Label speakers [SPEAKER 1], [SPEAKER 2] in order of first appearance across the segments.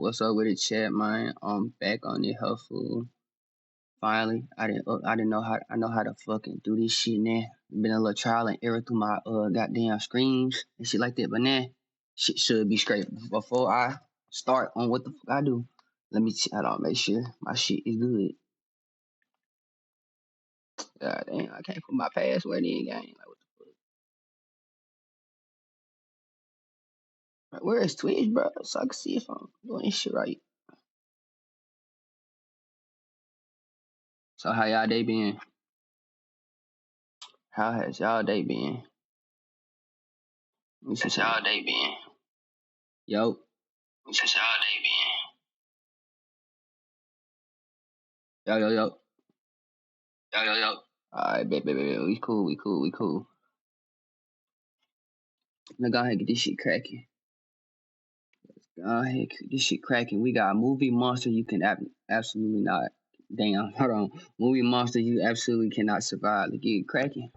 [SPEAKER 1] What's up with it, chat, man? I'm back on it, hustle. Finally, I didn't know how. I know how to fucking do this shit now. Been a little trial and error through my goddamn screens and shit like that, but now shit should be straight. Before I start on what the fuck I do, let me hold on, make sure my shit is good. God damn, I can't put my password in, gang. Like what the fuck? Like, where is Twitch, bro? So I can see if I'm doing this shit right. So how y'all day been? How has y'all day been? Let me see
[SPEAKER 2] How's y'all day been?
[SPEAKER 1] Yo.
[SPEAKER 2] How's y'all day been?
[SPEAKER 1] Yo.
[SPEAKER 2] Yo.
[SPEAKER 1] Alright, baby. We cool. Now go ahead and get this shit cracking. We got a movie monster you can absolutely not. Damn, hold on. Movie monster you absolutely cannot survive. Let's get it cracking.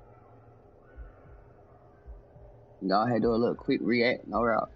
[SPEAKER 1] Go ahead, do a little quick react. No route.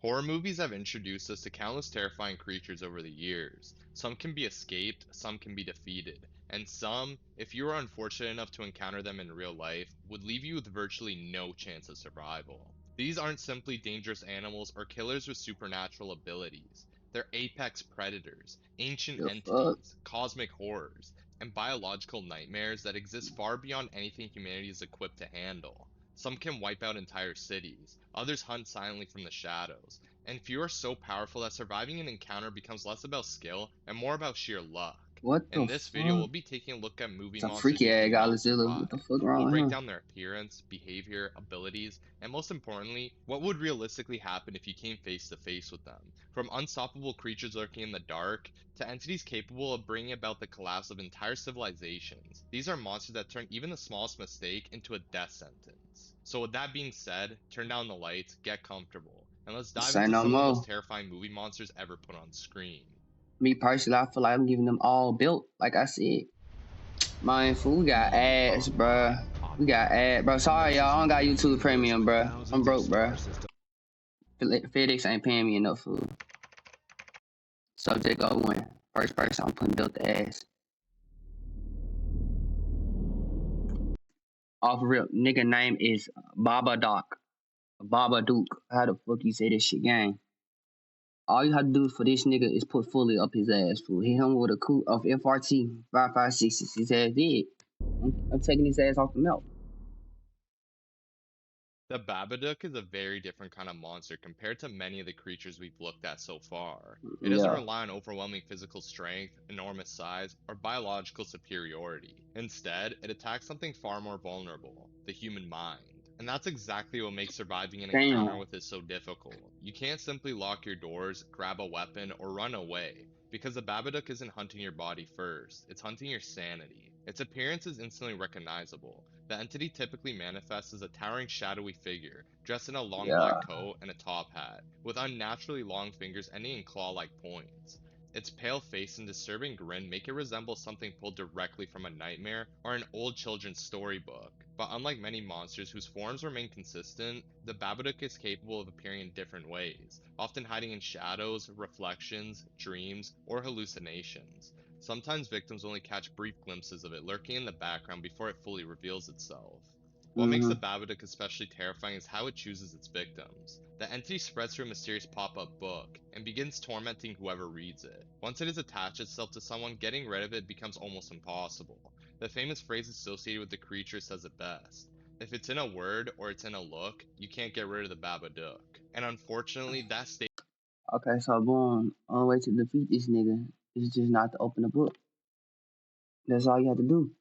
[SPEAKER 3] Horror movies have introduced us to countless terrifying creatures over the years. Some can be escaped, some can be defeated, and some, if you are unfortunate enough to encounter them in real life, would leave you with virtually no chance of survival. These aren't simply dangerous animals or killers with supernatural abilities. They're apex predators, ancient
[SPEAKER 1] The fuck?
[SPEAKER 3] entities, cosmic horrors, and biological nightmares that exist far beyond anything humanity is equipped to handle. Some can wipe out entire cities, others hunt silently from the shadows, and few are so powerful that surviving an encounter becomes less about skill and more about sheer luck.
[SPEAKER 1] What the
[SPEAKER 3] In this video, we'll
[SPEAKER 1] fuck?
[SPEAKER 3] be taking a look at movie
[SPEAKER 1] It's a
[SPEAKER 3] monsters
[SPEAKER 1] freaky
[SPEAKER 3] who
[SPEAKER 1] ass
[SPEAKER 3] cannot
[SPEAKER 1] Godzilla.
[SPEAKER 3] survive.
[SPEAKER 1] What the fuck
[SPEAKER 3] We'll
[SPEAKER 1] wrong with
[SPEAKER 3] break
[SPEAKER 1] him?
[SPEAKER 3] down their appearance, behavior, abilities, and most importantly, what would realistically happen if you came face to face with them. From unstoppable creatures lurking in the dark, to entities capable of bringing about the collapse of entire civilizations. These are monsters that turn even the smallest mistake into a death sentence. So with that being said, turn down the lights, get comfortable, and let's dive
[SPEAKER 1] Say
[SPEAKER 3] into
[SPEAKER 1] no
[SPEAKER 3] some of the most
[SPEAKER 1] more.
[SPEAKER 3] terrifying movie monsters ever put on screen.
[SPEAKER 1] Me personally, I feel like I'm giving them all built. Like I said, my fool, we got ads, bruh. We got ads, bro. Sorry, y'all. I don't got YouTube Premium, bruh. I'm broke, bruh. FedEx ain't paying me enough food. Subject 01. First person, I'm putting built the ass. Off real, nigga name is Baba Doc. Baba Duke. How the fuck you say this shit, gang? All you have to do for this nigga is put fully up his ass, fool. Hit him with a coup of FRT 556. His ass dead. I'm taking his ass off the map.
[SPEAKER 3] The Babadook is a very different kind of monster compared to many of the creatures we've looked at so far. It doesn't
[SPEAKER 1] Yeah.
[SPEAKER 3] rely on overwhelming physical strength, enormous size, or biological superiority. Instead, it attacks something far more vulnerable, the human mind. And that's exactly what makes surviving an encounter
[SPEAKER 1] Damn.
[SPEAKER 3] with it so difficult. You can't simply lock your doors, grab a weapon, or run away, because the Babadook isn't hunting your body first, it's hunting your sanity. Its appearance is instantly recognizable. The entity typically manifests as a towering shadowy figure, dressed in a long
[SPEAKER 1] Yeah.
[SPEAKER 3] black coat and a top hat, with unnaturally long fingers ending in claw-like points. Its pale face and disturbing grin make it resemble something pulled directly from a nightmare or an old children's storybook. But unlike many monsters whose forms remain consistent, the Babadook is capable of appearing in different ways, often hiding in shadows, reflections, dreams, or hallucinations. Sometimes victims only catch brief glimpses of it lurking in the background before it fully reveals itself. What makes the Babadook especially terrifying is how it chooses its victims. The entity spreads through a mysterious pop-up book and begins tormenting whoever reads it. Once it has attached itself to someone, getting rid of it becomes almost impossible. The famous phrase associated with the creature says it best: if it's in a word or it's in a look, you can't get rid of the Babadook. And unfortunately, that statement.
[SPEAKER 1] Okay, so boom. Only way to defeat this nigga is just not to open the book. That's all you have to do.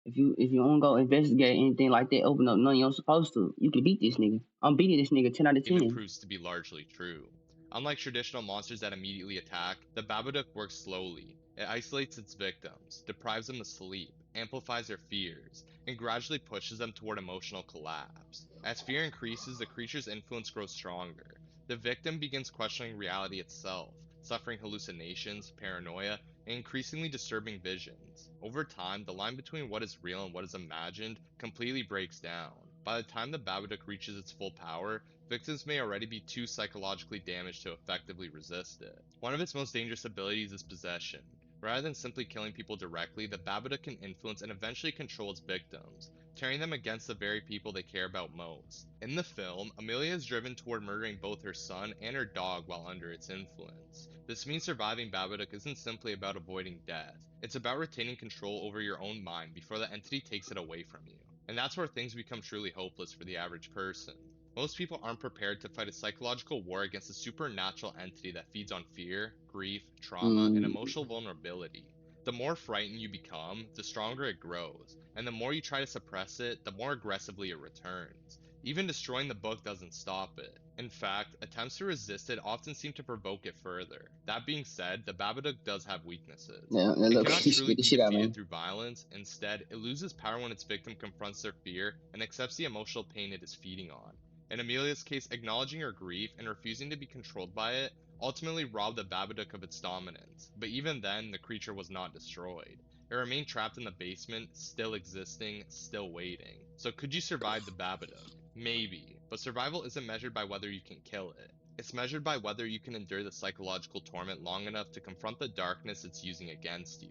[SPEAKER 1] If you don't go investigate anything like that, open up none you're supposed to, you can beat this nigga. I'm beating this nigga 10 out of 10.
[SPEAKER 3] Proves to be largely true. Unlike traditional monsters that immediately attack, the Babadook works slowly. It isolates its victims, deprives them of sleep, amplifies their fears, and gradually pushes them toward emotional collapse. As fear increases, the creature's influence grows stronger. The victim begins questioning reality itself, suffering hallucinations, paranoia, and increasingly disturbing visions. Over time, the line between what is real and what is imagined completely breaks down. By the time the Babadook reaches its full power, victims may already be too psychologically damaged to effectively resist it. One of its most dangerous abilities is possession. Rather than simply killing people directly, the Babadook can influence and eventually control its victims, turning them against the very people they care about most. In the film, Amelia is driven toward murdering both her son and her dog while under its influence. This means surviving Babadook isn't simply about avoiding death, it's about retaining control over your own mind before the entity takes it away from you. And that's where things become truly hopeless for the average person. Most people aren't prepared to fight a psychological war against a supernatural entity that feeds on fear, grief, trauma, and
[SPEAKER 1] Mm,
[SPEAKER 3] emotional vulnerability. The more frightened you become, the stronger it grows, and the more you try to suppress it, the more aggressively it returns. Even destroying the book doesn't stop it. In fact, attempts to resist it often seem to provoke it further. That being said, the Babadook does have weaknesses.
[SPEAKER 1] yeah,
[SPEAKER 3] It
[SPEAKER 1] look,
[SPEAKER 3] cannot
[SPEAKER 1] you should
[SPEAKER 3] truly
[SPEAKER 1] get the
[SPEAKER 3] be
[SPEAKER 1] shit out of
[SPEAKER 3] defeated
[SPEAKER 1] me.
[SPEAKER 3] through violence. Instead, it loses power when its victim confronts their fear and accepts the emotional pain it is feeding on. In Amelia's case, acknowledging her grief and refusing to be controlled by it ultimately robbed the Babadook of its dominance. But even then, the creature was not destroyed. It remained trapped in the basement, still existing, still waiting. So could you survive the Babadook? Maybe, but survival isn't measured by whether you can kill it. It's measured by whether you can endure the psychological torment long enough to confront the darkness it's using against you.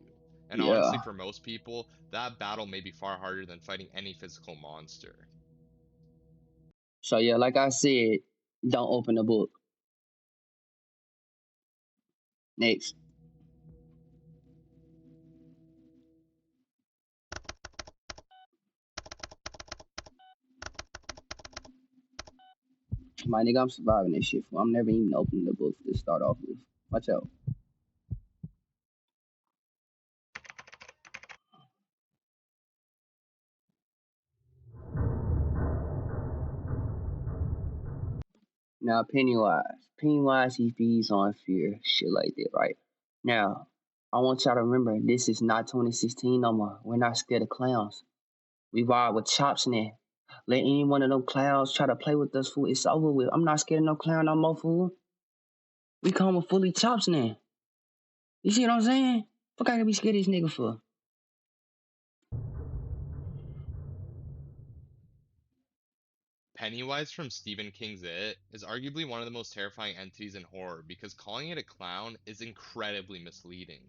[SPEAKER 3] And honestly,
[SPEAKER 1] Yeah.
[SPEAKER 3] for most people, that battle may be far harder than fighting any physical monster.
[SPEAKER 1] So yeah, like I said, don't open the book. Next. My nigga, I'm surviving this shit. Fool. I'm never even opening the book to start off with. Watch out. Now, Pennywise. Pennywise, he feeds on fear. Shit like that, right? Now, I want y'all to remember, this is not 2016 no more. We're not scared of clowns. We ride with chops now. Let any one of them clowns try to play with us, fool. It's over with. I'm not scared of no clown no more, fool. We come with fully chops now. You see what I'm saying? Fuck, I gotta be scared of this nigga for?
[SPEAKER 3] Pennywise from Stephen King's It is arguably one of the most terrifying entities in horror because calling it a clown is incredibly misleading.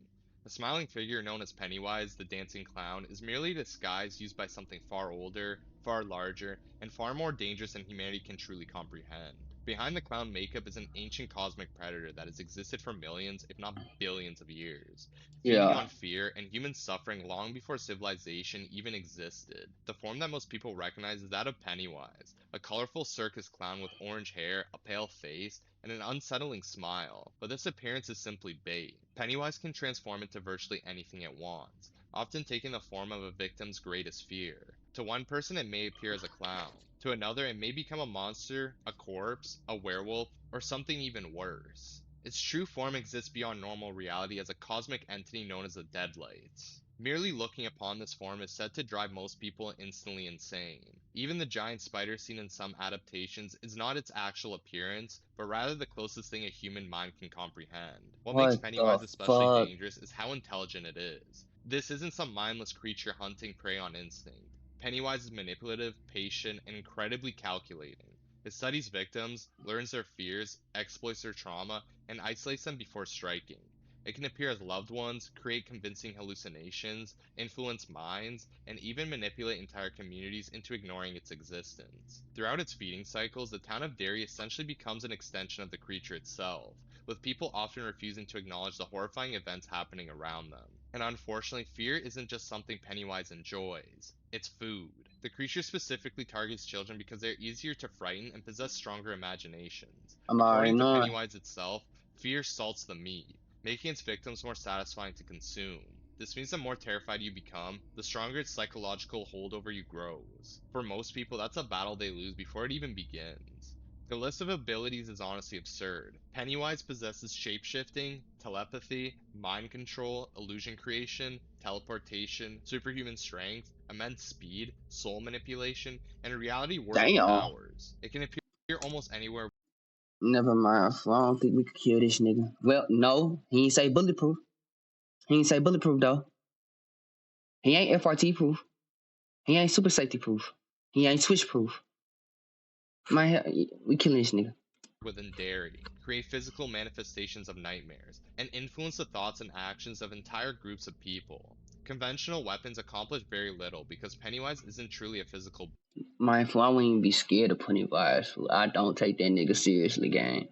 [SPEAKER 3] The smiling figure known as Pennywise, the dancing clown, is merely a disguise used by something far older, far larger, and far more dangerous than humanity can truly comprehend. Behind the clown makeup is an ancient cosmic predator that has existed for millions, if not billions of years, feeding
[SPEAKER 1] Yeah.
[SPEAKER 3] on fear and human suffering long before civilization even existed. The form that most people recognize is that of Pennywise, a colorful circus clown with orange hair, a pale face, and an unsettling smile. But this appearance is simply bait. Pennywise can transform into virtually anything it wants, often taking the form of a victim's greatest fear. To one person, it may appear as a clown. To another, it may become a monster, a corpse, a werewolf, or something even worse. Its true form exists beyond normal reality as a cosmic entity known as the Deadlights. Merely looking upon this form is said to drive most people instantly insane. Even the giant spider seen in some adaptations is not its actual appearance, but rather the closest thing a human mind can comprehend. What makes
[SPEAKER 1] What the
[SPEAKER 3] Pennywise especially
[SPEAKER 1] fuck?
[SPEAKER 3] dangerous is how intelligent it is. This isn't some mindless creature hunting prey on instinct. Pennywise is manipulative, patient, and incredibly calculating. It studies victims, learns their fears, exploits their trauma, and isolates them before striking. It can appear as loved ones, create convincing hallucinations, influence minds, and even manipulate entire communities into ignoring its existence. Throughout its feeding cycles, the town of Derry essentially becomes an extension of the creature itself, with people often refusing to acknowledge the horrifying events happening around them. And unfortunately, fear isn't just something Pennywise enjoys, it's food. The creature specifically targets children because they're easier to frighten and possess stronger imaginations.
[SPEAKER 1] I'm already
[SPEAKER 3] According to
[SPEAKER 1] knowing.
[SPEAKER 3] Pennywise itself, fear salts the meat, making its victims more satisfying to consume. This means the more terrified you become, the stronger its psychological hold over you grows. For most people, that's a battle they lose before it even begins. The list of abilities is honestly absurd. Pennywise possesses shapeshifting, telepathy, mind control, illusion creation, teleportation, superhuman strength, immense speed, soul manipulation, and reality warping
[SPEAKER 1] Damn.
[SPEAKER 3] powers. It can appear almost anywhere.
[SPEAKER 1] Never mind. Fool. I don't think we could kill this nigga. Well, no. He ain't say bulletproof. He ain't say bulletproof, though. He ain't FRT proof. He ain't super safety proof. He ain't switch proof. We killing this nigga.
[SPEAKER 3] within dairy, create physical manifestations of nightmares, and influence the thoughts and actions of entire groups of people. Conventional weapons accomplish very little because Pennywise isn't truly a physical
[SPEAKER 1] Mindful, I wouldn't even be scared of Pennywise. Fool. I don't take that nigga seriously, gang.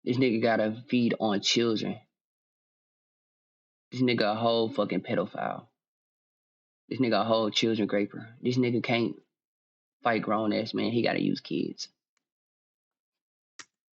[SPEAKER 1] This nigga gotta feed on children. This nigga a whole fucking pedophile. This nigga a whole children graper. This nigga can't fight grown ass man. He gotta use kids.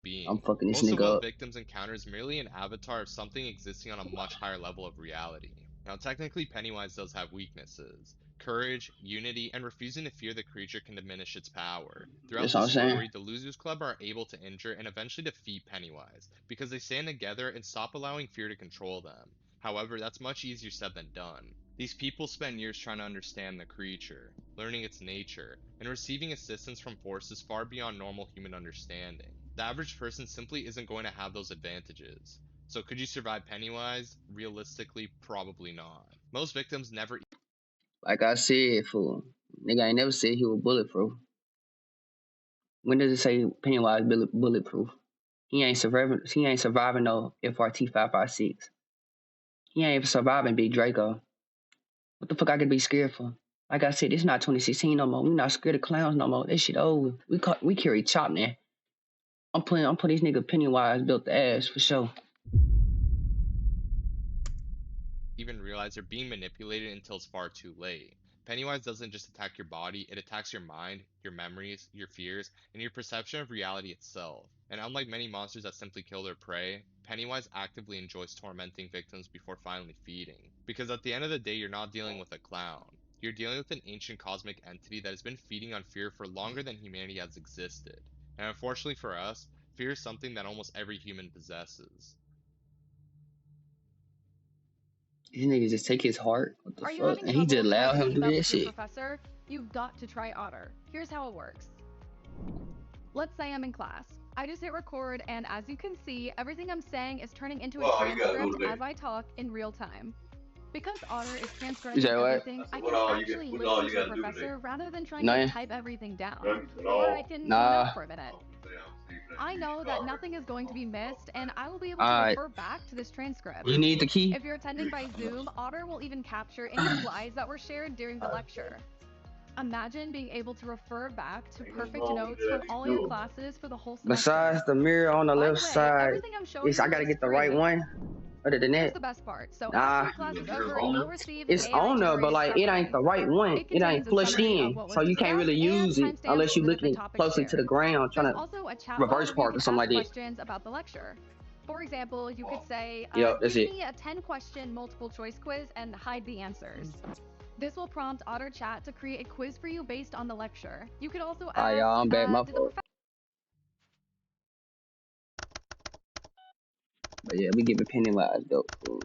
[SPEAKER 1] I'm
[SPEAKER 3] being.
[SPEAKER 1] fucking this
[SPEAKER 3] Most of
[SPEAKER 1] nigga
[SPEAKER 3] what
[SPEAKER 1] up.
[SPEAKER 3] victims encounter is merely an avatar of something existing on a much higher level of reality. Now, technically, Pennywise does have weaknesses. Courage, unity, and refusing to fear the creature can diminish its power. Throughout
[SPEAKER 1] That's what
[SPEAKER 3] the
[SPEAKER 1] I'm saying.
[SPEAKER 3] story, the Losers Club are able to injure and eventually defeat Pennywise because they stand together and stop allowing fear to control them. However, that's much easier said than done. These people spend years trying to understand the creature, learning its nature, and receiving assistance from forces far beyond normal human understanding. The average person simply isn't going to have those advantages. So could you survive Pennywise? Realistically, probably not. Most victims never
[SPEAKER 1] Like I said, fool. Nigga ain't never said he was bulletproof. When does it say Pennywise bulletproof? He ain't surviving. He ain't surviving no FRT 556. He ain't surviving Big Draco. What the fuck I could be scared for? Like I said, it's not 2016 no more. We not scared of clowns no more. That shit over. We carry chop now. I'm putting this nigga Pennywise built the ass for sure.
[SPEAKER 3] even realize they're being manipulated until it's far too late. Pennywise doesn't just attack your body, it attacks your mind, your memories, your fears, and your perception of reality itself. And unlike many monsters that simply kill their prey, Pennywise actively enjoys tormenting victims before finally feeding. Because at the end of the day, you're not dealing with a clown. You're dealing with an ancient cosmic entity that has been feeding on fear for longer than humanity has existed. And unfortunately for us, fear is something that almost every human possesses.
[SPEAKER 1] These niggas just take his heart. What the
[SPEAKER 4] Are you
[SPEAKER 1] fuck?
[SPEAKER 4] having
[SPEAKER 1] And he just
[SPEAKER 4] trouble trying
[SPEAKER 1] allowed
[SPEAKER 4] to
[SPEAKER 1] him to
[SPEAKER 4] keep
[SPEAKER 1] do
[SPEAKER 4] up
[SPEAKER 1] that
[SPEAKER 4] with your
[SPEAKER 1] shit.
[SPEAKER 4] professor? You've got to try Otter. Here's how it works. Let's say I'm in class. I just hit record, and as you can see, everything I'm saying is turning into a transcript as I talk in real time. Because Otter is
[SPEAKER 1] You
[SPEAKER 4] transcribing
[SPEAKER 1] say what?
[SPEAKER 4] everything, I can actually listen to the professor rather than trying to
[SPEAKER 1] Nothing?
[SPEAKER 4] type everything down. Or I can tune
[SPEAKER 1] Nah.
[SPEAKER 4] out for a minute. I know that nothing is going to be missed, and I will be able to
[SPEAKER 1] Alright.
[SPEAKER 4] refer back to this transcript.
[SPEAKER 1] You need the key?
[SPEAKER 4] If you're attending by Zoom, Otter will even capture any slides that were shared during the lecture. Imagine being able to refer back to perfect notes from all your classes for the whole semester.
[SPEAKER 1] Besides the mirror on the
[SPEAKER 4] By
[SPEAKER 1] left
[SPEAKER 4] the way,
[SPEAKER 1] side,
[SPEAKER 4] everything I'm showing
[SPEAKER 1] I
[SPEAKER 4] you
[SPEAKER 1] gotta
[SPEAKER 4] is
[SPEAKER 1] get the
[SPEAKER 4] free.
[SPEAKER 1] right one. Other than
[SPEAKER 4] Here's
[SPEAKER 1] that,
[SPEAKER 4] the best part. So
[SPEAKER 1] nah.
[SPEAKER 4] after class is over, you'll receive an
[SPEAKER 1] It's on there, but
[SPEAKER 4] AI-generated
[SPEAKER 1] like it ain't
[SPEAKER 4] summary.
[SPEAKER 1] the right one.
[SPEAKER 4] It
[SPEAKER 1] It ain't
[SPEAKER 4] contains a
[SPEAKER 1] flushed
[SPEAKER 4] summary of
[SPEAKER 1] in,
[SPEAKER 4] what was
[SPEAKER 1] so you can't
[SPEAKER 4] discussed
[SPEAKER 1] really
[SPEAKER 4] and
[SPEAKER 1] use it
[SPEAKER 4] timestamps
[SPEAKER 1] unless
[SPEAKER 4] for
[SPEAKER 1] you
[SPEAKER 4] the different
[SPEAKER 1] looking
[SPEAKER 4] topics
[SPEAKER 1] closer to the
[SPEAKER 4] shared.
[SPEAKER 1] ground, trying
[SPEAKER 4] There's
[SPEAKER 1] to
[SPEAKER 4] also a chat
[SPEAKER 1] reverse
[SPEAKER 4] box where you
[SPEAKER 1] park or
[SPEAKER 4] can
[SPEAKER 1] something
[SPEAKER 4] ask
[SPEAKER 1] like that.
[SPEAKER 4] questions about the lecture. For example, you could say,
[SPEAKER 1] Yep, that's
[SPEAKER 4] give
[SPEAKER 1] it.
[SPEAKER 4] me a 10-question multiple choice quiz and hide the answers. This will prompt Otter Chat to create a quiz for you based on the lecture. You could also ask,
[SPEAKER 1] Alright, y'all, I'm back. My
[SPEAKER 4] did the
[SPEAKER 1] fault. But yeah, we giving Pennywise dope. Fool.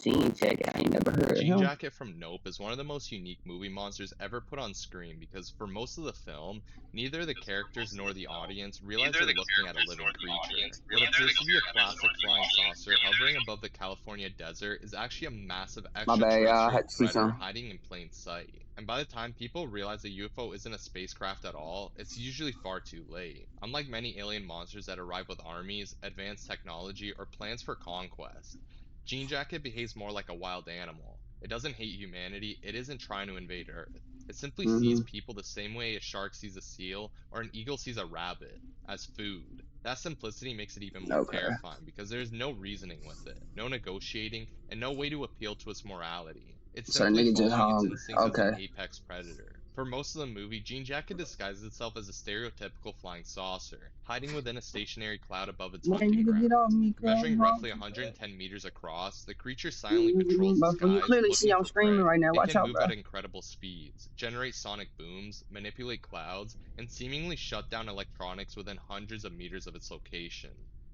[SPEAKER 1] Jean Jacket, I ain't never heard of
[SPEAKER 3] Jean
[SPEAKER 1] him.
[SPEAKER 3] Jacket from Nope is one of the most unique movie monsters ever put on screen because for most of the film, neither the characters nor the audience realize they're looking at a living creature. What appears to be a plastic flying saucer hovering above the California desert is actually a massive
[SPEAKER 1] My bad, y'all. I
[SPEAKER 3] extraterrestrial
[SPEAKER 1] had to see
[SPEAKER 3] predator
[SPEAKER 1] something.
[SPEAKER 3] hiding in plain sight. And by the time people realize the UFO isn't a spacecraft at all, it's usually far too late. Unlike many alien monsters that arrive with armies, advanced technology, or plans for conquest, Jean Jacket behaves more like a wild animal. It doesn't hate humanity, it isn't trying to invade Earth. It simply sees
[SPEAKER 1] Mm-hmm.
[SPEAKER 3] people the same way a shark sees a seal or an eagle sees a rabbit, as food. That simplicity makes it even more
[SPEAKER 1] Okay.
[SPEAKER 3] terrifying because there's no reasoning with it, no negotiating, and no way to appeal to its morality. It's
[SPEAKER 1] So the
[SPEAKER 3] simply
[SPEAKER 1] nigga just
[SPEAKER 3] following its
[SPEAKER 1] hungry.
[SPEAKER 3] instincts as an
[SPEAKER 1] Okay.
[SPEAKER 3] apex predator. For most of the movie, Jean Jacket disguises itself as a stereotypical flying saucer, hiding within a stationary cloud above its
[SPEAKER 1] Man,
[SPEAKER 3] hunting
[SPEAKER 1] nigga, get off
[SPEAKER 3] grounds.
[SPEAKER 1] me, cuz.
[SPEAKER 3] Measuring roughly 110 meters across, the creature silently patrols the
[SPEAKER 1] But for you
[SPEAKER 3] skies
[SPEAKER 1] clearly see
[SPEAKER 3] looking
[SPEAKER 1] I'm
[SPEAKER 3] for
[SPEAKER 1] screaming
[SPEAKER 3] prey.
[SPEAKER 1] right now.
[SPEAKER 3] It
[SPEAKER 1] Watch
[SPEAKER 3] can
[SPEAKER 1] out,
[SPEAKER 3] move
[SPEAKER 1] bro.
[SPEAKER 3] at incredible speeds, generate sonic booms, manipulate clouds, and seemingly shut down electronics within hundreds of meters of its location.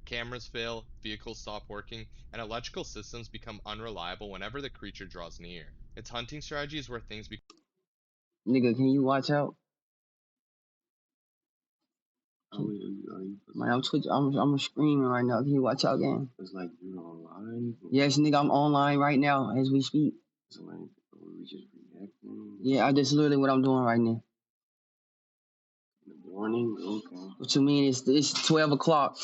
[SPEAKER 3] Cameras fail, vehicles stop working, and electrical systems become unreliable whenever the creature draws near. Its hunting strategy is where things become
[SPEAKER 1] Nigga, can you watch out? Man, I'm Twitch. I'm screaming right now. Can you watch out, game? It's like you're online. Yes, nigga, I'm online right now as we speak. So like, we just reacting. Yeah, I just literally what I'm doing right now. In the morning, okay. What you mean? It's 12 o'clock.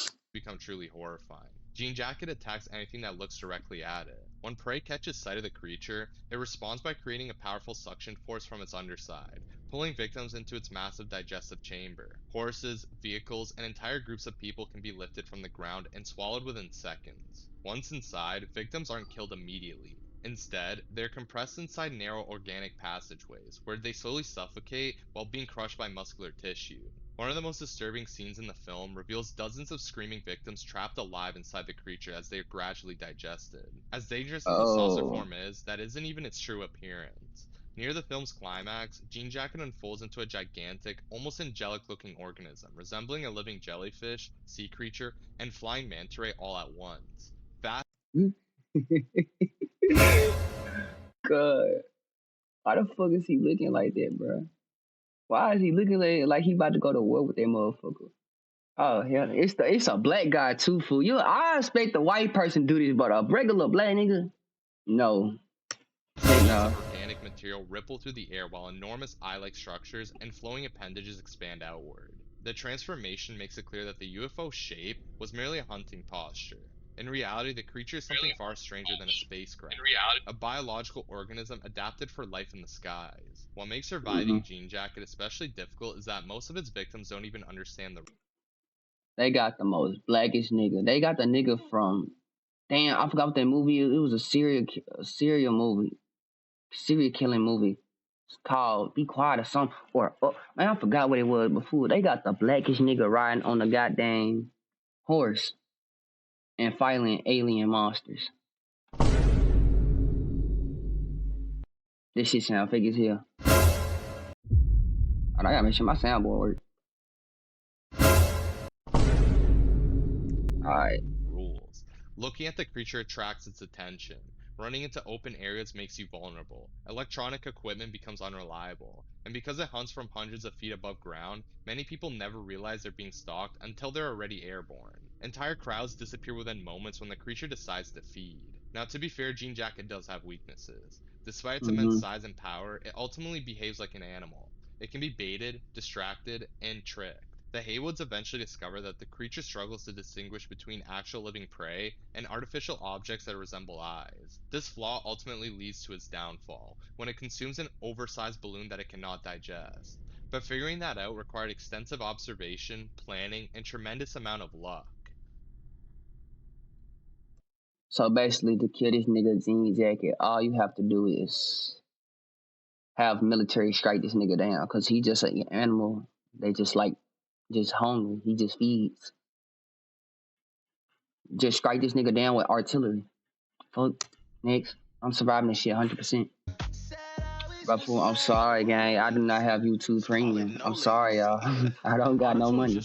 [SPEAKER 3] truly horrifying. Jean Jacket attacks anything that looks directly at it. When prey catches sight of the creature, it responds by creating a powerful suction force from its underside, pulling victims into its massive digestive chamber. Horses, vehicles, and entire groups of people can be lifted from the ground and swallowed within seconds. Once inside, victims aren't killed immediately. Instead, they're compressed inside narrow organic passageways, where they slowly suffocate while being crushed by muscular tissue. One of the most disturbing scenes in the film reveals dozens of screaming victims trapped alive inside the creature as they are gradually digested. As dangerous as the saucer
[SPEAKER 1] Oh.
[SPEAKER 3] form is, that isn't even its true appearance. Near the film's climax, Jean Jacket unfolds into a gigantic, almost angelic looking organism, resembling a living jellyfish, sea creature, and flying manta ray all at once. Vast
[SPEAKER 1] God, why the fuck is he looking like that, bro? Why is he looking like he about to go to war with that motherfucker? Oh hell, it's a black guy too, fool. I expect a white person to do this, but a regular black nigga, no, heck
[SPEAKER 3] sheets of
[SPEAKER 1] no.
[SPEAKER 3] organic material ripple through the air while enormous eye-like structures and flowing appendages expand outward. The transformation makes it clear that the UFO shape was merely a hunting posture. In reality, the creature is something far stranger than a spacecraft, a biological organism adapted for life in the skies. What makes
[SPEAKER 1] Mm-mm.
[SPEAKER 3] surviving Jean Jacket especially difficult is that most of its victims don't even understand the
[SPEAKER 1] They got the most blackish nigga. They got the nigga from damn. I forgot what that movie. It was a serial movie, serial killing movie. It's called "Be Quiet" or something. Or man, I forgot what it was before. They got the blackish nigga riding on the goddamn horse and fighting alien monsters. This shit sound fake as hell. I gotta make sure my soundboard works. Alright.
[SPEAKER 3] rules. Looking at the creature attracts its attention. Running into open areas makes you vulnerable. Electronic equipment becomes unreliable. And because it hunts from hundreds of feet above ground, many people never realize they're being stalked until they're already airborne. Entire crowds disappear within moments when the creature decides to feed. Now, to be fair, Jean Jacket does have weaknesses. Despite its immense
[SPEAKER 1] Mm-hmm.
[SPEAKER 3] size and power, it ultimately behaves like an animal. It can be baited, distracted, and tricked. The Haywoods eventually discover that the creature struggles to distinguish between actual living prey and artificial objects that resemble eyes. This flaw ultimately leads to its downfall, when it consumes an oversized balloon that it cannot digest. But figuring that out required extensive observation, planning, and tremendous amount of luck.
[SPEAKER 1] So basically, to kill this nigga Jean Jacket, all you have to do is have military strike this nigga down, cause he just an animal. They just hungry. He just feeds. Just strike this nigga down with artillery. Fuck. Next. I'm surviving this shit 100%. But fool, I'm sorry, gang. I do not have YouTube Premium. I'm sorry, y'all. I don't got no money.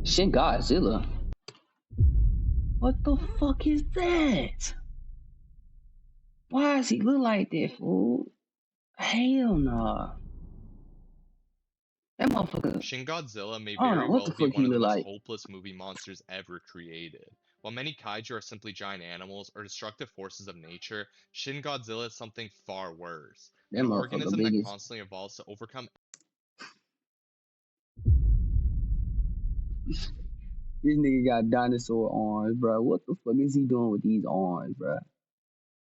[SPEAKER 1] Shin Godzilla. What the fuck is that? Why does he look like that, fool? Hell nah. That motherfucker.
[SPEAKER 3] Shin Godzilla may
[SPEAKER 1] I don't know
[SPEAKER 3] very
[SPEAKER 1] what
[SPEAKER 3] well
[SPEAKER 1] the
[SPEAKER 3] be
[SPEAKER 1] fuck
[SPEAKER 3] one
[SPEAKER 1] he
[SPEAKER 3] of the
[SPEAKER 1] look
[SPEAKER 3] most
[SPEAKER 1] like.
[SPEAKER 3] hopeless movie monsters ever created. While many kaiju are simply giant animals or destructive forces of nature, Shin Godzilla is something far worse.
[SPEAKER 1] That
[SPEAKER 3] An
[SPEAKER 1] motherfucker
[SPEAKER 3] organism that
[SPEAKER 1] biggest.
[SPEAKER 3] constantly evolves to overcome
[SPEAKER 1] This nigga got dinosaur arms, bro. What the fuck is he doing with these arms, bro?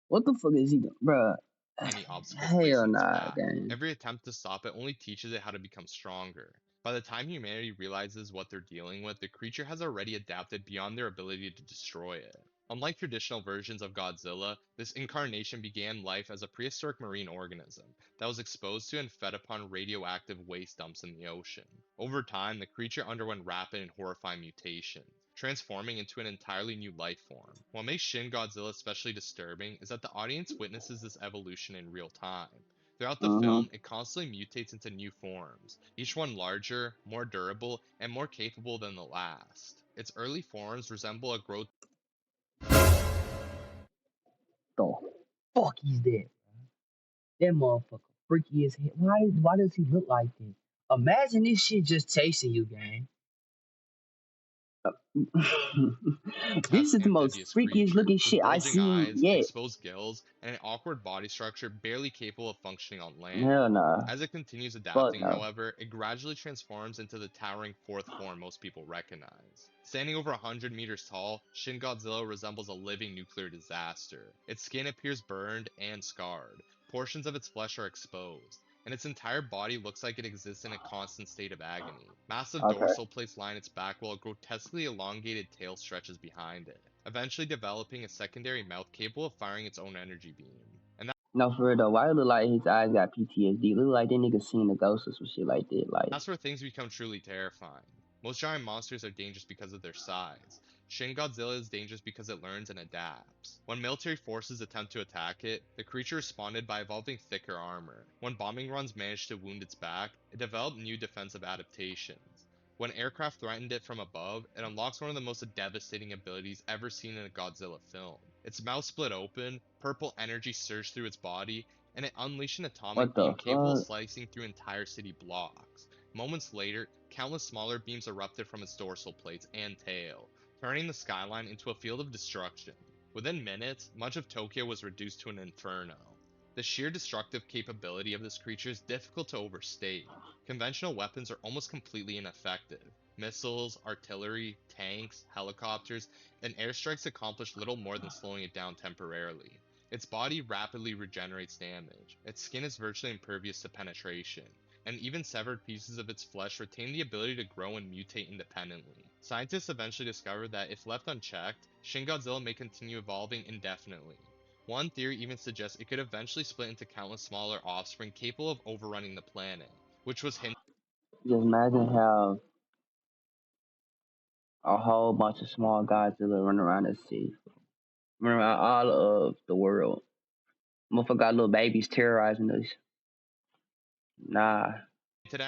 [SPEAKER 1] What the fuck is he doing, bro?
[SPEAKER 3] any obstacles placed
[SPEAKER 1] Hell
[SPEAKER 3] in its
[SPEAKER 1] nah,
[SPEAKER 3] path.
[SPEAKER 1] gang.
[SPEAKER 3] Every attempt to stop it only teaches it how to become stronger. By the time humanity realizes what they're dealing with, the creature has already adapted beyond their ability to destroy it. Unlike traditional versions of Godzilla, this incarnation began life as a prehistoric marine organism that was exposed to and fed upon radioactive waste dumps in the ocean. Over time, the creature underwent rapid and horrifying mutations. transforming into an entirely new life form. What makes Shin Godzilla especially disturbing is that the audience witnesses this evolution in real time. Throughout the
[SPEAKER 1] Mm-hmm.
[SPEAKER 3] film, it constantly mutates into new forms, each one larger, more durable, and more capable than the last. Its early forms resemble a growth
[SPEAKER 1] The fuck is that? That motherfucker freaky as hell. Why does he look like that? Imagine this shit just chasing you, gang. This is the most
[SPEAKER 3] amphibious
[SPEAKER 1] freakiest
[SPEAKER 3] creature,
[SPEAKER 1] looking
[SPEAKER 3] with
[SPEAKER 1] shit I
[SPEAKER 3] bulging
[SPEAKER 1] seen
[SPEAKER 3] eyes,
[SPEAKER 1] yet.
[SPEAKER 3] exposed gills, and an awkward body structure barely capable of functioning on land.
[SPEAKER 1] Hell nah.
[SPEAKER 3] As it continues
[SPEAKER 1] Fuck
[SPEAKER 3] adapting,
[SPEAKER 1] no.
[SPEAKER 3] however, it gradually transforms into the towering fourth form most people recognize. Standing over 100 meters tall, Shin Godzilla resembles a living nuclear disaster. Its skin appears burned and scarred, portions of its flesh are exposed, and its entire body looks like it exists in a constant state of agony. Massive
[SPEAKER 1] Okay.
[SPEAKER 3] dorsal plates line its back while a grotesquely elongated tail stretches behind it, eventually developing a secondary mouth capable of firing its own energy beam. And
[SPEAKER 1] No, for real though. Why it look like his eyes got PTSD? Look like that nigga seen a ghost or some shit like that. Like,
[SPEAKER 3] that's where things become truly terrifying. Most giant monsters are dangerous because of their size. Shin Godzilla is dangerous because it learns and adapts. When military forces attempt to attack it, the creature responded by evolving thicker armor. When bombing runs managed to wound its back, it developed new defensive adaptations. When aircraft threatened it from above, it unlocks one of the most devastating abilities ever seen in a Godzilla film. Its mouth split open, purple energy surged through its body, and it unleashed an atomic
[SPEAKER 1] what the
[SPEAKER 3] beam capable of
[SPEAKER 1] fuck?
[SPEAKER 3] slicing through entire city blocks. Moments later, countless smaller beams erupted from its dorsal plates and tail, turning the skyline into a field of destruction. Within minutes, much of Tokyo was reduced to an inferno. The sheer destructive capability of this creature is difficult to overstate. Conventional weapons are almost completely ineffective. Missiles, artillery, tanks, helicopters, and airstrikes accomplish little more than slowing it down temporarily. Its body rapidly regenerates damage. Its skin is virtually impervious to penetration, and even severed pieces of its flesh retain the ability to grow and mutate independently. Scientists eventually discovered that if left unchecked, Shin Godzilla may continue evolving indefinitely. One theory even suggests it could eventually split into countless smaller offspring capable of overrunning the planet, which was hinted
[SPEAKER 1] Just imagine how a whole bunch of small Godzilla run around the city, run around all of the world. Motherfucker got little babies terrorizing us. Nah,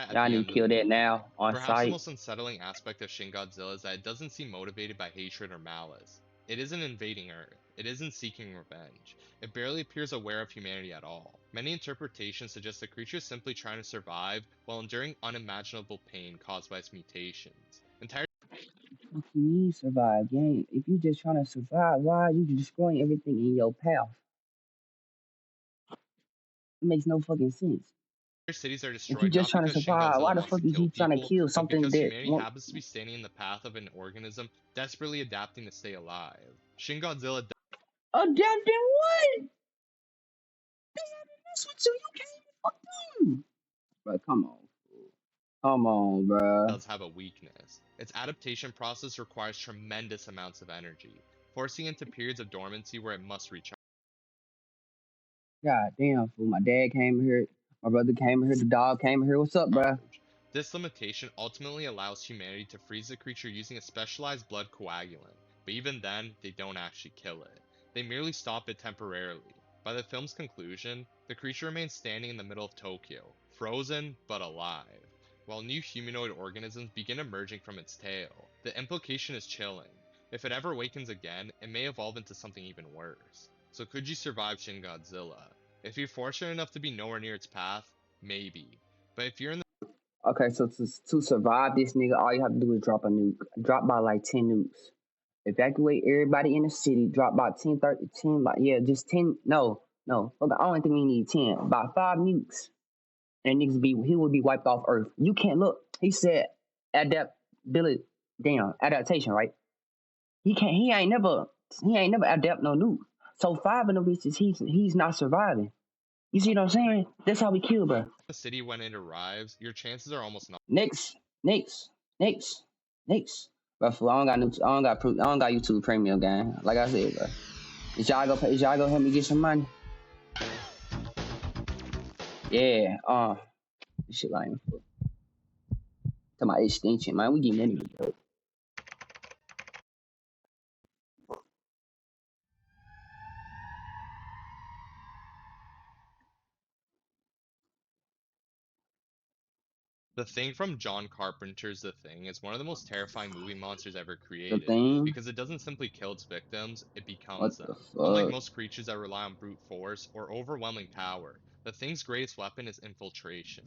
[SPEAKER 3] at
[SPEAKER 1] y'all
[SPEAKER 3] the
[SPEAKER 1] need
[SPEAKER 3] end
[SPEAKER 1] to
[SPEAKER 3] of the
[SPEAKER 1] kill that
[SPEAKER 3] movie.
[SPEAKER 1] now on
[SPEAKER 3] Perhaps the
[SPEAKER 1] sight.
[SPEAKER 3] most unsettling aspect of Shin Godzilla is that it doesn't seem motivated by hatred or malice. It isn't invading Earth. It isn't seeking revenge. It barely appears aware of humanity at all. Many interpretations suggest the creature is simply trying to survive while enduring unimaginable pain caused by its mutations. Entire
[SPEAKER 1] What you mean survive, gang? If you just trying to survive, why are you destroying everything in your path? It makes no fucking sense.
[SPEAKER 3] cities are
[SPEAKER 1] If you
[SPEAKER 3] destroyed
[SPEAKER 1] just
[SPEAKER 3] not
[SPEAKER 1] trying to
[SPEAKER 3] because Shin
[SPEAKER 1] survive, why
[SPEAKER 3] Godzilla
[SPEAKER 1] the
[SPEAKER 3] wants to
[SPEAKER 1] fuck is
[SPEAKER 3] kill
[SPEAKER 1] he trying to
[SPEAKER 3] people,
[SPEAKER 1] kill
[SPEAKER 3] but
[SPEAKER 1] something
[SPEAKER 3] because
[SPEAKER 1] that
[SPEAKER 3] humanity
[SPEAKER 1] won't?
[SPEAKER 3] happens to be standing in the path of an organism desperately adapting to stay alive. Shin Godzilla
[SPEAKER 1] Adapting what? That's what you can't even fuck them. Bro, come on. Come on, bro.
[SPEAKER 3] does have a weakness. Its adaptation process requires tremendous amounts of energy, forcing it into periods of dormancy where it must recharge.
[SPEAKER 1] God damn, fool. My dad came here. My brother came here. The dog came here. What's up, bro?
[SPEAKER 3] This limitation ultimately allows humanity to freeze the creature using a specialized blood coagulant, but even then, they don't actually kill it. They merely stop it temporarily. By the film's conclusion, the creature remains standing in the middle of Tokyo, frozen but alive, while new humanoid organisms begin emerging from its tail. The implication is chilling. If it ever awakens again, it may evolve into something even worse. So could you survive Shin Godzilla? If you're fortunate enough to be nowhere near its path, maybe. But if you're in
[SPEAKER 1] Okay, so to survive this nigga, all you have to do is drop a nuke. Drop by like 10 nukes. Evacuate everybody in the city. Drop by 10, 30, 10, like, yeah, just 10. No, no. Okay, I don't think we need 10. About 5 nukes. And he will be wiped off Earth. You can't look. He said adaptability, damn, adaptation, right? He ain't never adapt no nuke. So 5 of them bitches, he's not surviving. You see what I'm saying? That's how we kill, bro.
[SPEAKER 3] the city when it arrives, your chances are almost not.
[SPEAKER 1] Next, next, next, next. But fool, I don't got YouTube Premium, gang. Like I said, bro. Is y'all go help me get some money? Yeah. This shit like to my extension, man. We getting money.
[SPEAKER 3] The Thing from John Carpenter's The Thing is one of the most terrifying movie monsters ever
[SPEAKER 1] The
[SPEAKER 3] created
[SPEAKER 1] thing?
[SPEAKER 3] because it doesn't simply kill its victims, it becomes
[SPEAKER 1] What the
[SPEAKER 3] them. Unlike
[SPEAKER 1] fuck?
[SPEAKER 3] most creatures that rely on brute force or overwhelming power, the Thing's greatest weapon is infiltration.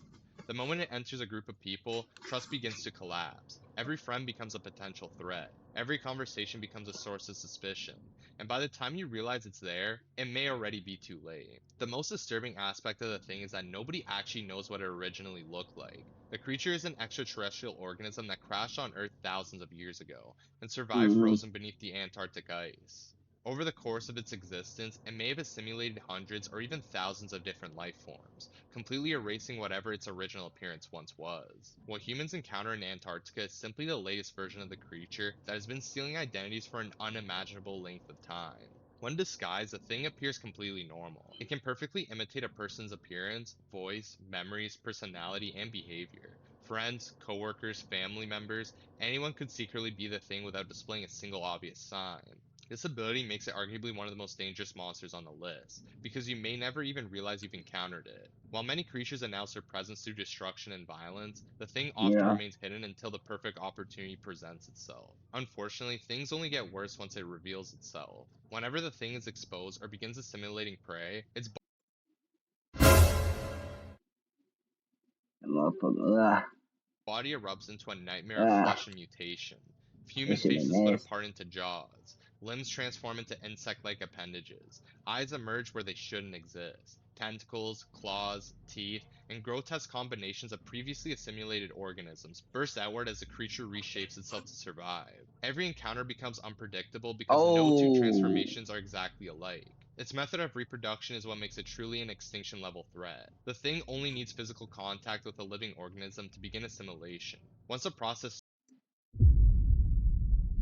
[SPEAKER 3] The moment it enters a group of people, trust begins to collapse. Every friend becomes a potential threat. Every conversation becomes a source of suspicion. And by the time you realize it's there, it may already be too late. The most disturbing aspect of the Thing is that nobody actually knows what it originally looked like. The creature is an extraterrestrial organism that crashed on Earth thousands of years ago and survived
[SPEAKER 1] Mm-hmm.
[SPEAKER 3] frozen beneath the Antarctic ice. Over the course of its existence, it may have assimilated hundreds or even thousands of different life forms, completely erasing whatever its original appearance once was. What humans encounter in Antarctica is simply the latest version of the creature that has been stealing identities for an unimaginable length of time. When disguised, the Thing appears completely normal. It can perfectly imitate a person's appearance, voice, memories, personality, and behavior. Friends, coworkers, family members, anyone could secretly be the Thing without displaying a single obvious sign. This ability makes it arguably one of the most dangerous monsters on the list, because you may never even realize you've encountered it. While many creatures announce their presence through destruction and violence, the Thing often
[SPEAKER 1] Yeah.
[SPEAKER 3] remains hidden until the perfect opportunity presents itself. Unfortunately, things only get worse once it reveals itself. Whenever the Thing is exposed or begins assimilating prey, its
[SPEAKER 1] That motherfucker.
[SPEAKER 3] body erupts into a nightmare of
[SPEAKER 1] Ah.
[SPEAKER 3] flesh and mutation.
[SPEAKER 1] That
[SPEAKER 3] Human
[SPEAKER 1] shit look
[SPEAKER 3] faces split
[SPEAKER 1] nasty.
[SPEAKER 3] apart into jaws. Limbs transform into insect-like appendages. Eyes emerge where they shouldn't exist. Tentacles, claws, teeth, and grotesque combinations of previously assimilated organisms burst outward as the creature reshapes itself to survive. Every encounter becomes unpredictable because no two
[SPEAKER 1] Oh.
[SPEAKER 3] transformations are exactly alike. Its method of reproduction is what makes it truly an extinction level threat. The Thing only needs physical contact with a living organism to begin assimilation. Once the process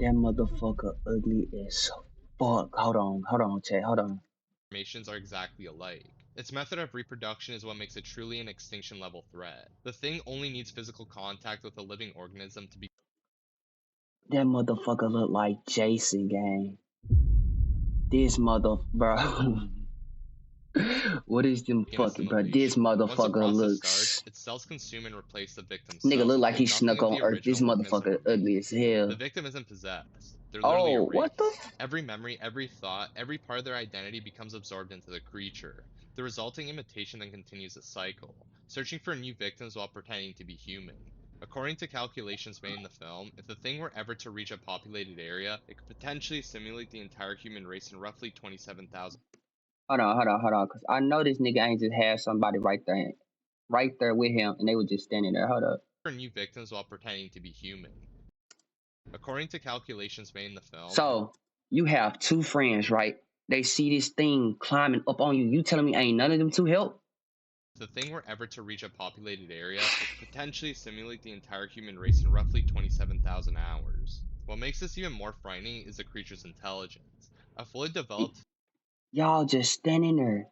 [SPEAKER 1] That motherfucker ugly as fuck. Hold on, Chad. Hold on.
[SPEAKER 3] formations are exactly alike. Its method of reproduction is what makes it truly an extinction level threat. The Thing only needs physical contact with a living organism to
[SPEAKER 1] That motherfucker look like Jason, gang. This mother, bro. What is them
[SPEAKER 3] begin
[SPEAKER 1] fucking, bro? This
[SPEAKER 3] assimilation. Once the
[SPEAKER 1] motherfucker
[SPEAKER 3] process starts,
[SPEAKER 1] looks.
[SPEAKER 3] its cells consume and replace the victim's
[SPEAKER 1] Nigga look
[SPEAKER 3] cells,
[SPEAKER 1] like he
[SPEAKER 3] and nothing
[SPEAKER 1] snuck
[SPEAKER 3] of
[SPEAKER 1] on
[SPEAKER 3] the
[SPEAKER 1] Earth. This
[SPEAKER 3] original organism
[SPEAKER 1] motherfucker ugly as
[SPEAKER 3] remains. The
[SPEAKER 1] hell.
[SPEAKER 3] victim isn't possessed. They're literally
[SPEAKER 1] Oh, what the?
[SPEAKER 3] erased. Every memory, every thought, every part of their identity becomes absorbed into the creature. The resulting imitation then continues the cycle, searching for new victims while pretending to be human. According to calculations made in the film, if the Thing were ever to reach a populated area, it could potentially simulate the entire human race in roughly 27,000
[SPEAKER 1] Hold on, cause I know this nigga ain't just had somebody right there with him, and they were just standing there. Hold up.
[SPEAKER 3] for new victims while pretending to be human. According to calculations made in the film,
[SPEAKER 1] So you have two friends, right? They see this thing climbing up on you. You telling me ain't none of them two help?
[SPEAKER 3] if the Thing were ever to reach a populated area, it could potentially simulate the entire human race in roughly 27,000 hours. What makes this even more frightening is the creature's intelligence. A fully developed
[SPEAKER 1] Y'all just standing there.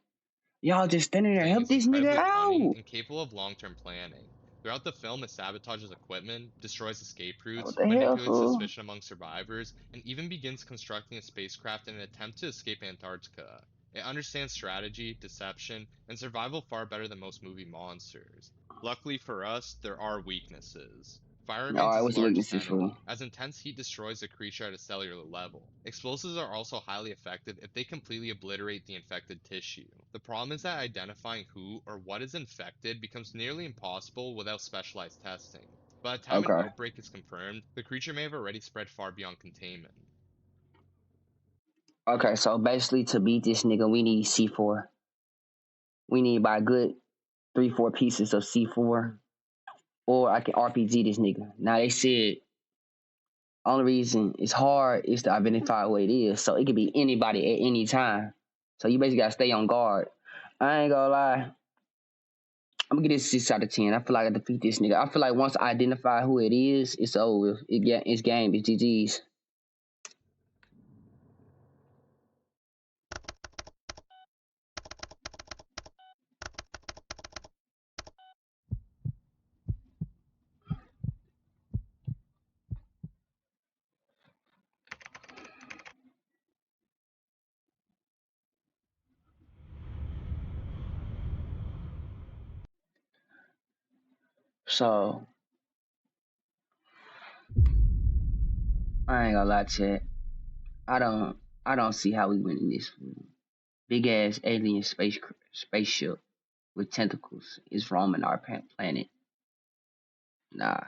[SPEAKER 1] Y'all just standing there.
[SPEAKER 3] Thing
[SPEAKER 1] Help
[SPEAKER 3] is
[SPEAKER 1] this nigga
[SPEAKER 3] incredibly cunning
[SPEAKER 1] out.
[SPEAKER 3] and capable of long-term planning. Throughout the film, it sabotages equipment, destroys escape
[SPEAKER 1] What
[SPEAKER 3] routes,
[SPEAKER 1] the hell,
[SPEAKER 3] manipulates
[SPEAKER 1] fool?
[SPEAKER 3] suspicion among survivors, and even begins constructing a spacecraft in an attempt to escape Antarctica. It understands strategy, deception, and survival far better than most movie monsters. Luckily for us, there are weaknesses. Fire
[SPEAKER 1] All
[SPEAKER 3] remains
[SPEAKER 1] right,
[SPEAKER 3] its
[SPEAKER 1] what's your
[SPEAKER 3] largest
[SPEAKER 1] weaknesses, fool?
[SPEAKER 3] enemy, as intense heat destroys the creature at a cellular level. Explosives are also highly effective if they completely obliterate the infected tissue. The problem is that identifying who or what is infected becomes nearly impossible without specialized testing. By the time an
[SPEAKER 1] Okay.
[SPEAKER 3] outbreak is confirmed, the creature may have already spread far beyond containment.
[SPEAKER 1] Okay, so basically to beat this nigga, we need C4. We need by a good 3, 4 pieces of C4. Or I can RPG this nigga. Now they said only reason it's hard is to identify what it is. So it could be anybody at any time. So you basically gotta stay on guard. I ain't gonna lie. I'm gonna get this 6 out of 10. I feel like I defeat this nigga. I feel like once I identify who it is, it's over. It's game. It's GG's. So I ain't gonna lie to you. I don't see how we win in this fool. Big ass alien spaceship with tentacles is roaming our planet. Nah.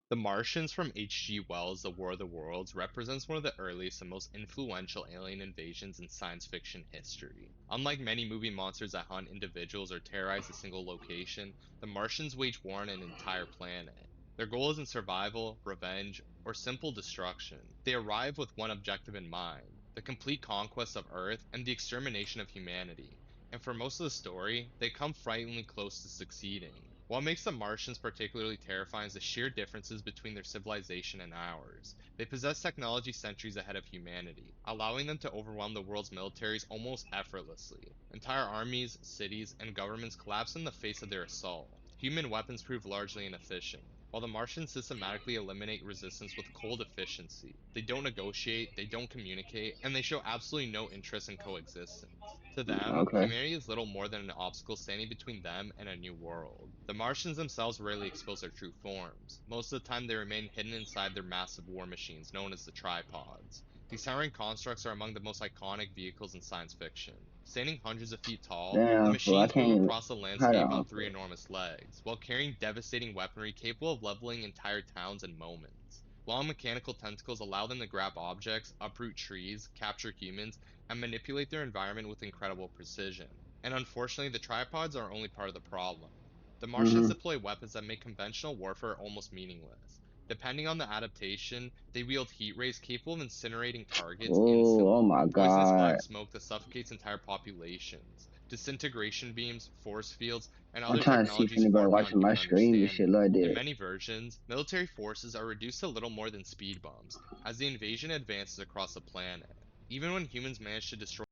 [SPEAKER 3] The Martians from H.G. Wells' The War of the Worlds represents one of the earliest and most influential alien invasions in science fiction history. Unlike many movie monsters that hunt individuals or terrorize a single location, the Martians wage war on an entire planet. Their goal isn't survival, revenge, or simple destruction. They arrive with one objective in mind: the complete conquest of Earth and the extermination of humanity. And for most of the story, they come frighteningly close to succeeding. What makes the Martians particularly terrifying is the sheer differences between their civilization and ours. They possess technology centuries ahead of humanity, allowing them to overwhelm the world's militaries almost effortlessly. Entire armies, cities, and governments collapse in the face of their assault. Human weapons prove largely inefficient, while the Martians systematically eliminate resistance with cold efficiency. They don't negotiate, they don't communicate, and they show absolutely no interest in coexistence. To them,
[SPEAKER 1] Okay.
[SPEAKER 3] humanity is little more than an obstacle standing between them and a new world. The Martians themselves rarely expose their true forms. Most of the time, they remain hidden inside their massive war machines known as the tripods. These towering constructs are among the most iconic vehicles in science fiction. Standing hundreds of feet tall, the
[SPEAKER 1] Damn fool. I
[SPEAKER 3] machines
[SPEAKER 1] can't
[SPEAKER 3] move
[SPEAKER 1] even.
[SPEAKER 3] across the
[SPEAKER 1] Hold
[SPEAKER 3] landscape on
[SPEAKER 1] on
[SPEAKER 3] three
[SPEAKER 1] fool.
[SPEAKER 3] enormous legs, while carrying devastating weaponry capable of leveling entire towns in moments. Long mechanical tentacles allow them to grab objects, uproot trees, capture humans, and manipulate their environment with incredible precision. And unfortunately, the tripods are only part of the problem. The Martians
[SPEAKER 1] Mm-hmm.
[SPEAKER 3] deploy weapons that make conventional warfare almost meaningless. Depending on the adaptation, they wield heat rays capable of incinerating targets
[SPEAKER 1] Oh
[SPEAKER 3] instantly,
[SPEAKER 1] my
[SPEAKER 3] poisonous
[SPEAKER 1] god.
[SPEAKER 3] black smoke that suffocates entire populations, disintegration beams, force fields, and
[SPEAKER 1] I'm
[SPEAKER 3] other
[SPEAKER 1] trying to see if
[SPEAKER 3] technologies
[SPEAKER 1] anybody
[SPEAKER 3] far beyond
[SPEAKER 1] watching my
[SPEAKER 3] human
[SPEAKER 1] stream and shit
[SPEAKER 3] understanding.
[SPEAKER 1] like
[SPEAKER 3] In
[SPEAKER 1] that.
[SPEAKER 3] many versions, military forces are reduced to little more than speed bumps as the invasion advances across the planet. Even when humans manage to destroy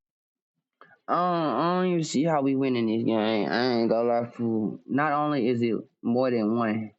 [SPEAKER 1] I don't even see how we win in this game. I ain't gonna lie, fool. Not only is it more than one,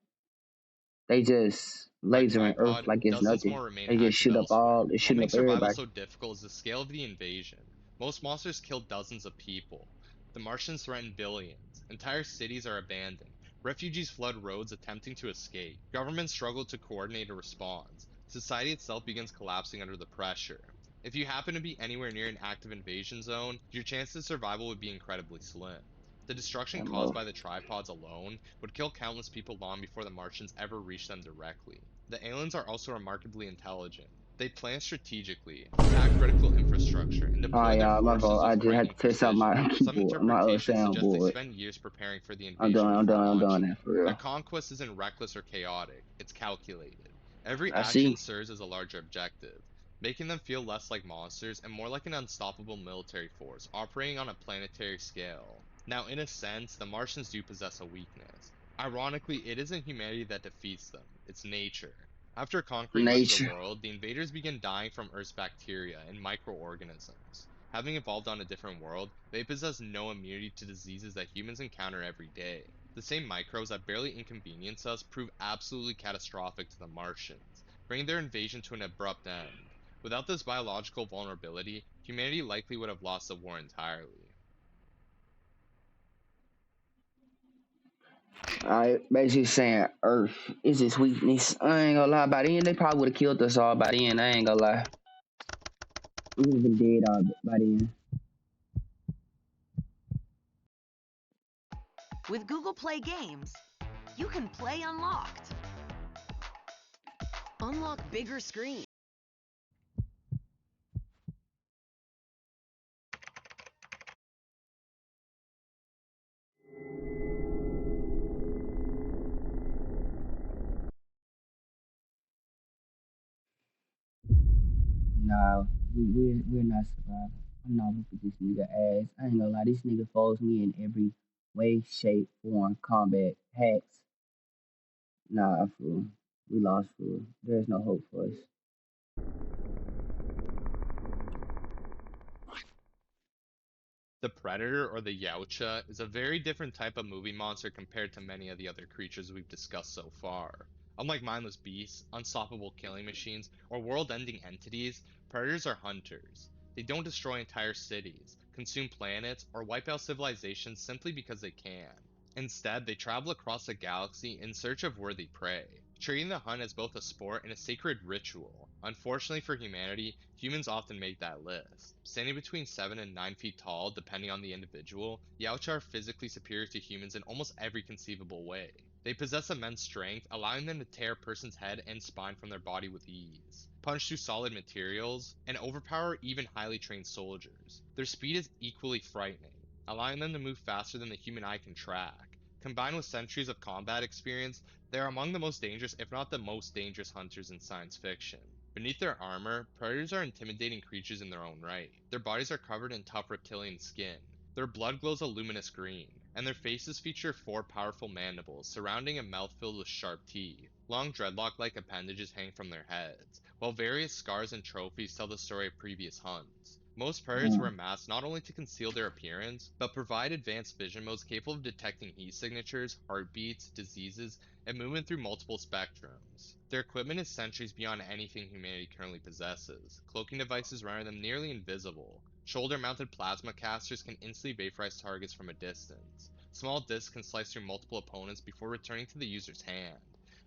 [SPEAKER 1] they just
[SPEAKER 3] by
[SPEAKER 1] lasering Earth
[SPEAKER 3] tripod,
[SPEAKER 1] like it's
[SPEAKER 3] dozens
[SPEAKER 1] nothing.
[SPEAKER 3] more remain
[SPEAKER 1] They just
[SPEAKER 3] active
[SPEAKER 1] shoot up
[SPEAKER 3] elsewhere.
[SPEAKER 1] all. They
[SPEAKER 3] What
[SPEAKER 1] shooting up
[SPEAKER 3] makes survival
[SPEAKER 1] everybody.
[SPEAKER 3] so difficult is the scale of the invasion. Most monsters kill dozens of people. The Martians threaten billions. Entire cities are abandoned. Refugees flood roads attempting to escape. Governments struggle to coordinate a response. Society itself begins collapsing under the pressure. If you happen to be anywhere near an active invasion zone, your chances of survival would be incredibly slim. The destruction
[SPEAKER 1] Damn,
[SPEAKER 3] caused
[SPEAKER 1] bro.
[SPEAKER 3] by the tripods alone would kill countless people long before the Martians ever reached them directly. The aliens are also remarkably intelligent. They plan strategically, attack critical infrastructure, and deploy their
[SPEAKER 1] Alright, y'all, my
[SPEAKER 3] forces
[SPEAKER 1] fault.
[SPEAKER 3] with
[SPEAKER 1] I just had
[SPEAKER 3] frightening
[SPEAKER 1] to test out
[SPEAKER 3] precision.
[SPEAKER 1] my
[SPEAKER 3] Some
[SPEAKER 1] keyboard, my
[SPEAKER 3] interpretations suggest they
[SPEAKER 1] soundboard.
[SPEAKER 3] spend years preparing for the
[SPEAKER 1] I'm done.
[SPEAKER 3] invasion
[SPEAKER 1] I'm
[SPEAKER 3] before
[SPEAKER 1] done. I'm done
[SPEAKER 3] launching.
[SPEAKER 1] that for
[SPEAKER 3] Their
[SPEAKER 1] real.
[SPEAKER 3] conquest isn't reckless or chaotic, it's calculated. Every
[SPEAKER 1] I
[SPEAKER 3] action
[SPEAKER 1] see.
[SPEAKER 3] serves as a larger objective, making them feel less like monsters and more like an unstoppable military force operating on a planetary scale. Now, in a sense, the Martians do possess a weakness. Ironically, it isn't humanity that defeats them, it's nature. After conquering much of the
[SPEAKER 1] Nature.
[SPEAKER 3] world, the invaders begin dying from Earth's bacteria and microorganisms. Having evolved on a different world, they possess no immunity to diseases that humans encounter every day. The same microbes that barely inconvenience us prove absolutely catastrophic to the Martians, bringing their invasion to an abrupt end. Without this biological vulnerability, humanity likely would have lost the war entirely.
[SPEAKER 1] Alright, basically saying Earth is its weakness. I ain't gonna lie. By the end, they probably would have killed us all by the end. I ain't gonna lie. We would have been dead all by the end.
[SPEAKER 5] With Google Play Games, you can play unlocked. Unlock bigger screens.
[SPEAKER 1] Nah, we're not surviving. I'm not with this nigga ass. I ain't gonna lie. This nigga folds me in every way, shape, form, combat, hacks. Nah, fool. We lost, fool. There's no hope for us.
[SPEAKER 3] The Predator, or the Yautja, is a very different type of movie monster compared to many of the other creatures we've discussed so far. Unlike mindless beasts, unstoppable killing machines, or world ending entities, predators are hunters. They don't destroy entire cities, consume planets, or wipe out civilizations simply because they can. Instead, they travel across the galaxy in search of worthy prey, treating the hunt as both a sport and a sacred ritual. Unfortunately for humanity, humans often make that list. Standing between 7 and 9 feet tall, depending on the individual, Yautja are physically superior to humans in almost every conceivable way. They possess immense strength, allowing them to tear a person's head and spine from their body with ease, punch through solid materials, and overpower even highly trained soldiers. Their speed is equally frightening, allowing them to move faster than the human eye can track. Combined with centuries of combat experience, they are among the most dangerous, if not the most dangerous hunters in science fiction. Beneath their armor, predators are intimidating creatures in their own right. Their bodies are covered in tough reptilian skin. Their blood glows a luminous green, and their faces feature 4 powerful mandibles surrounding a mouth filled with sharp teeth. Long dreadlock-like appendages hang from their heads, while various scars and trophies tell the story of previous hunts. Most predators wear masks not only to conceal their appearance, but provide advanced vision modes capable of detecting heat signatures, heartbeats, diseases, and movement through multiple spectrums. Their equipment is centuries beyond anything humanity currently possesses. Cloaking devices render them nearly invisible. Shoulder-mounted plasma casters can instantly vaporize targets from a distance. Small discs can slice through multiple opponents before returning to the user's hand.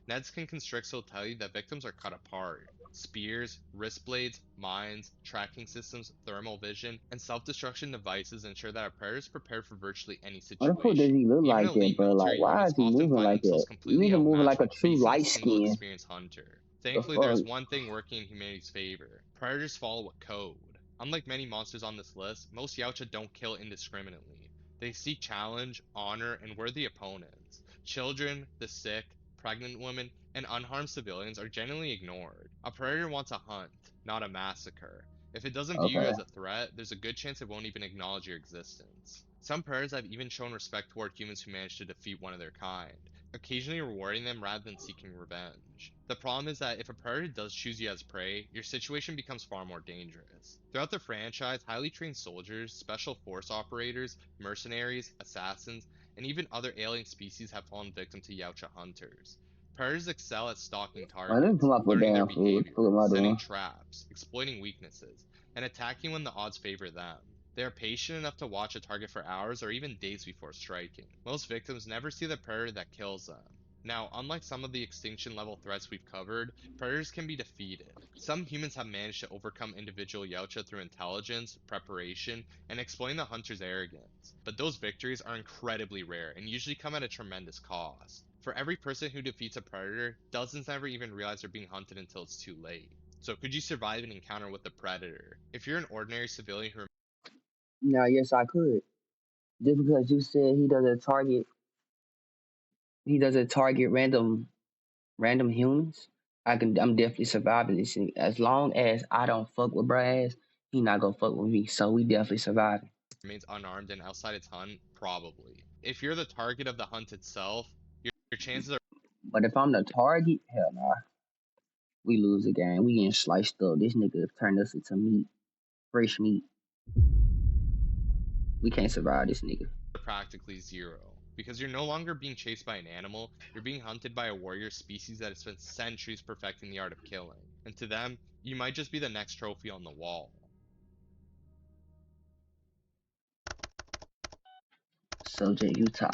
[SPEAKER 3] Nets can constrict so tightly that victims are cut apart. Spears, wrist blades, mines, tracking systems, thermal vision, and self-destruction devices ensure that a predator is prepared for virtually any
[SPEAKER 1] Why the fuck does
[SPEAKER 3] situation.
[SPEAKER 1] he look
[SPEAKER 3] Even
[SPEAKER 1] like that,
[SPEAKER 3] elite
[SPEAKER 1] bro? Like,
[SPEAKER 3] military
[SPEAKER 1] why
[SPEAKER 3] units
[SPEAKER 1] is he
[SPEAKER 3] often
[SPEAKER 1] moving
[SPEAKER 3] find
[SPEAKER 1] like
[SPEAKER 3] themselves
[SPEAKER 1] that? You need
[SPEAKER 3] completely
[SPEAKER 1] to move
[SPEAKER 3] outmatched
[SPEAKER 1] like a
[SPEAKER 3] when
[SPEAKER 1] true
[SPEAKER 3] facing a
[SPEAKER 1] light
[SPEAKER 3] single
[SPEAKER 1] skin.
[SPEAKER 3] experienced hunter.
[SPEAKER 1] The
[SPEAKER 3] Thankfully, there is
[SPEAKER 1] fuck?
[SPEAKER 3] one thing working in humanity's favor. Predators follow a code. Unlike many monsters on this list, most Yautja don't kill indiscriminately. They seek challenge, honor, and worthy opponents. Children, the sick, pregnant women, and unharmed civilians are generally ignored. A predator wants a hunt, not a massacre. If it doesn't view you
[SPEAKER 1] Okay.
[SPEAKER 3] as a threat, there's a good chance it won't even acknowledge your existence. Some predators have even shown respect toward humans who manage to defeat one of their kind, occasionally rewarding them rather than seeking revenge. The problem is that if a predator does choose you as prey, your situation becomes far more dangerous. Throughout the franchise, highly trained soldiers, special force operators, mercenaries, assassins, and even other alien species have fallen victim to Yautja hunters. Predators excel at stalking
[SPEAKER 1] Alright, let me
[SPEAKER 3] targets,
[SPEAKER 1] pull up for
[SPEAKER 3] learning their
[SPEAKER 1] damn food. What the
[SPEAKER 3] behavior,
[SPEAKER 1] fuck am I
[SPEAKER 3] setting
[SPEAKER 1] doing?
[SPEAKER 3] traps, exploiting weaknesses, and attacking when the odds favor them. They are patient enough to watch a target for hours or even days before striking. Most victims never see the predator that kills them. Now, unlike some of the extinction level threats we've covered, predators can be defeated. Some humans have managed to overcome individual Yautja through intelligence, preparation, and exploiting the hunter's arrogance. But those victories are incredibly rare and usually come at a tremendous cost. For every person who defeats a predator, dozens never even realize they're being hunted until it's too late. So could you survive an encounter with a predator? If you're an ordinary civilian who
[SPEAKER 1] Now, yes, I could. Just because you said he doesn't target random humans. I'm definitely surviving this shit. As long as I don't fuck with Braz, he not gonna fuck with me. So we definitely surviving.
[SPEAKER 3] remains unarmed and outside its hunt, probably. If you're the target of the hunt itself, your chances are
[SPEAKER 1] But if I'm the target, hell nah. We lose the game. We getting sliced up. This nigga turned us into meat, fresh meat. We can't survive this nigga.
[SPEAKER 3] practically zero. Because you're no longer being chased by an animal, you're being hunted by a warrior species that has spent centuries perfecting the art of killing. And to them, you might just be the next trophy on the wall.
[SPEAKER 1] Subject Utah.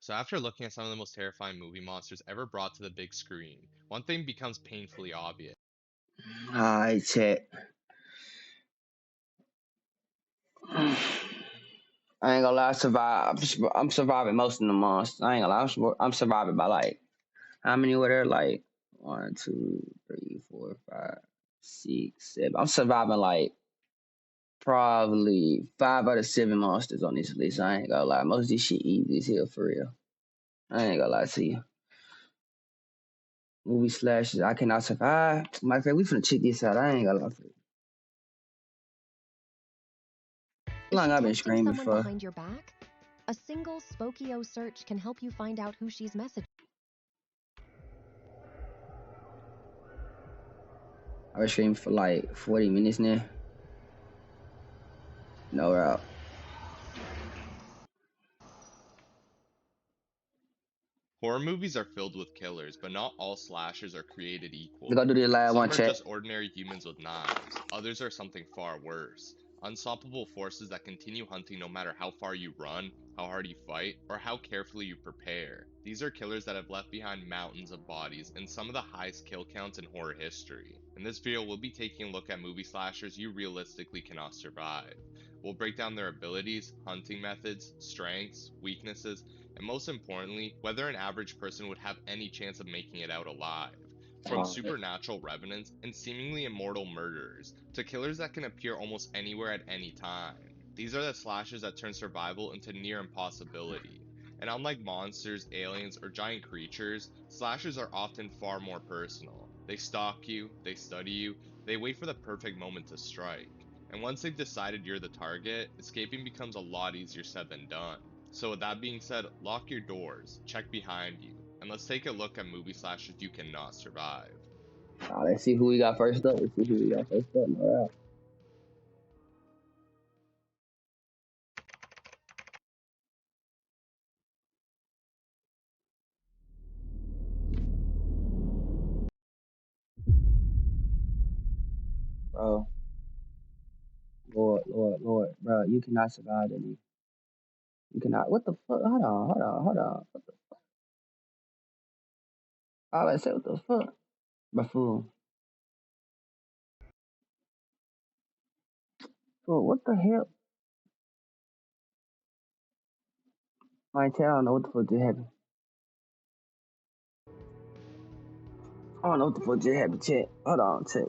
[SPEAKER 3] So after looking at some of the most terrifying movie monsters ever brought to the big screen, one thing becomes painfully obvious.
[SPEAKER 1] Alright, chat. I ain't gonna lie, I survive. I'm surviving most of the months. I ain't gonna lie, I'm surviving by like how many were there? Like 1, 2, 3, 4, 5, 6, 7. I'm surviving like probably 5 out of 7 monsters on this list. I ain't gonna lie, most of this shit easy as hell for real. I ain't gonna lie to you. Movie slashes, I cannot survive. My friend, we finna check this out. I ain't gonna lie for you. How
[SPEAKER 6] Is
[SPEAKER 1] long
[SPEAKER 6] she
[SPEAKER 1] I been
[SPEAKER 6] texting
[SPEAKER 1] screaming
[SPEAKER 6] someone
[SPEAKER 1] for?
[SPEAKER 6] behind your back? A single Spokio search can help you find out who she's messaging.
[SPEAKER 1] I been screaming for like 40 minutes now. No route.
[SPEAKER 3] Horror movies are filled with killers, but not all slashers are created
[SPEAKER 1] Let's go
[SPEAKER 3] equal.
[SPEAKER 1] do this last one,
[SPEAKER 3] Some are
[SPEAKER 1] chat.
[SPEAKER 3] just ordinary humans with knives, others are something far worse. Unstoppable forces that continue hunting no matter how far you run, how hard you fight, or how carefully you prepare. These are killers that have left behind mountains of bodies and some of the highest kill counts in horror history. In this video, we'll be taking a look at movie slashers you realistically cannot survive. We'll break down their abilities, hunting methods, strengths, weaknesses, and most importantly, whether an average person would have any chance of making it out alive. From
[SPEAKER 1] Oh,
[SPEAKER 3] supernatural revenants and seemingly immortal murderers, to killers that can appear almost anywhere at any time. These are the slashers that turn survival into near impossibility. And unlike monsters, aliens, or giant creatures, slashers are often far more personal. They stalk you, they study you, they wait for the perfect moment to strike. And once they've decided you're the target, escaping becomes a lot easier said than done. So with that being said, lock your doors, check behind you, and let's take a look at movie slashers you cannot survive.
[SPEAKER 1] let's see who we got first up. Let's see who we got first up. All right. Bro, Lord, bro, you cannot survive any. You cannot. What the fuck? Hold on. What the? I say, what the fuck? But fool, what the hell? I don't know what the fuck just happened. I don't know what the fuck just happened. Check. Hold on, check.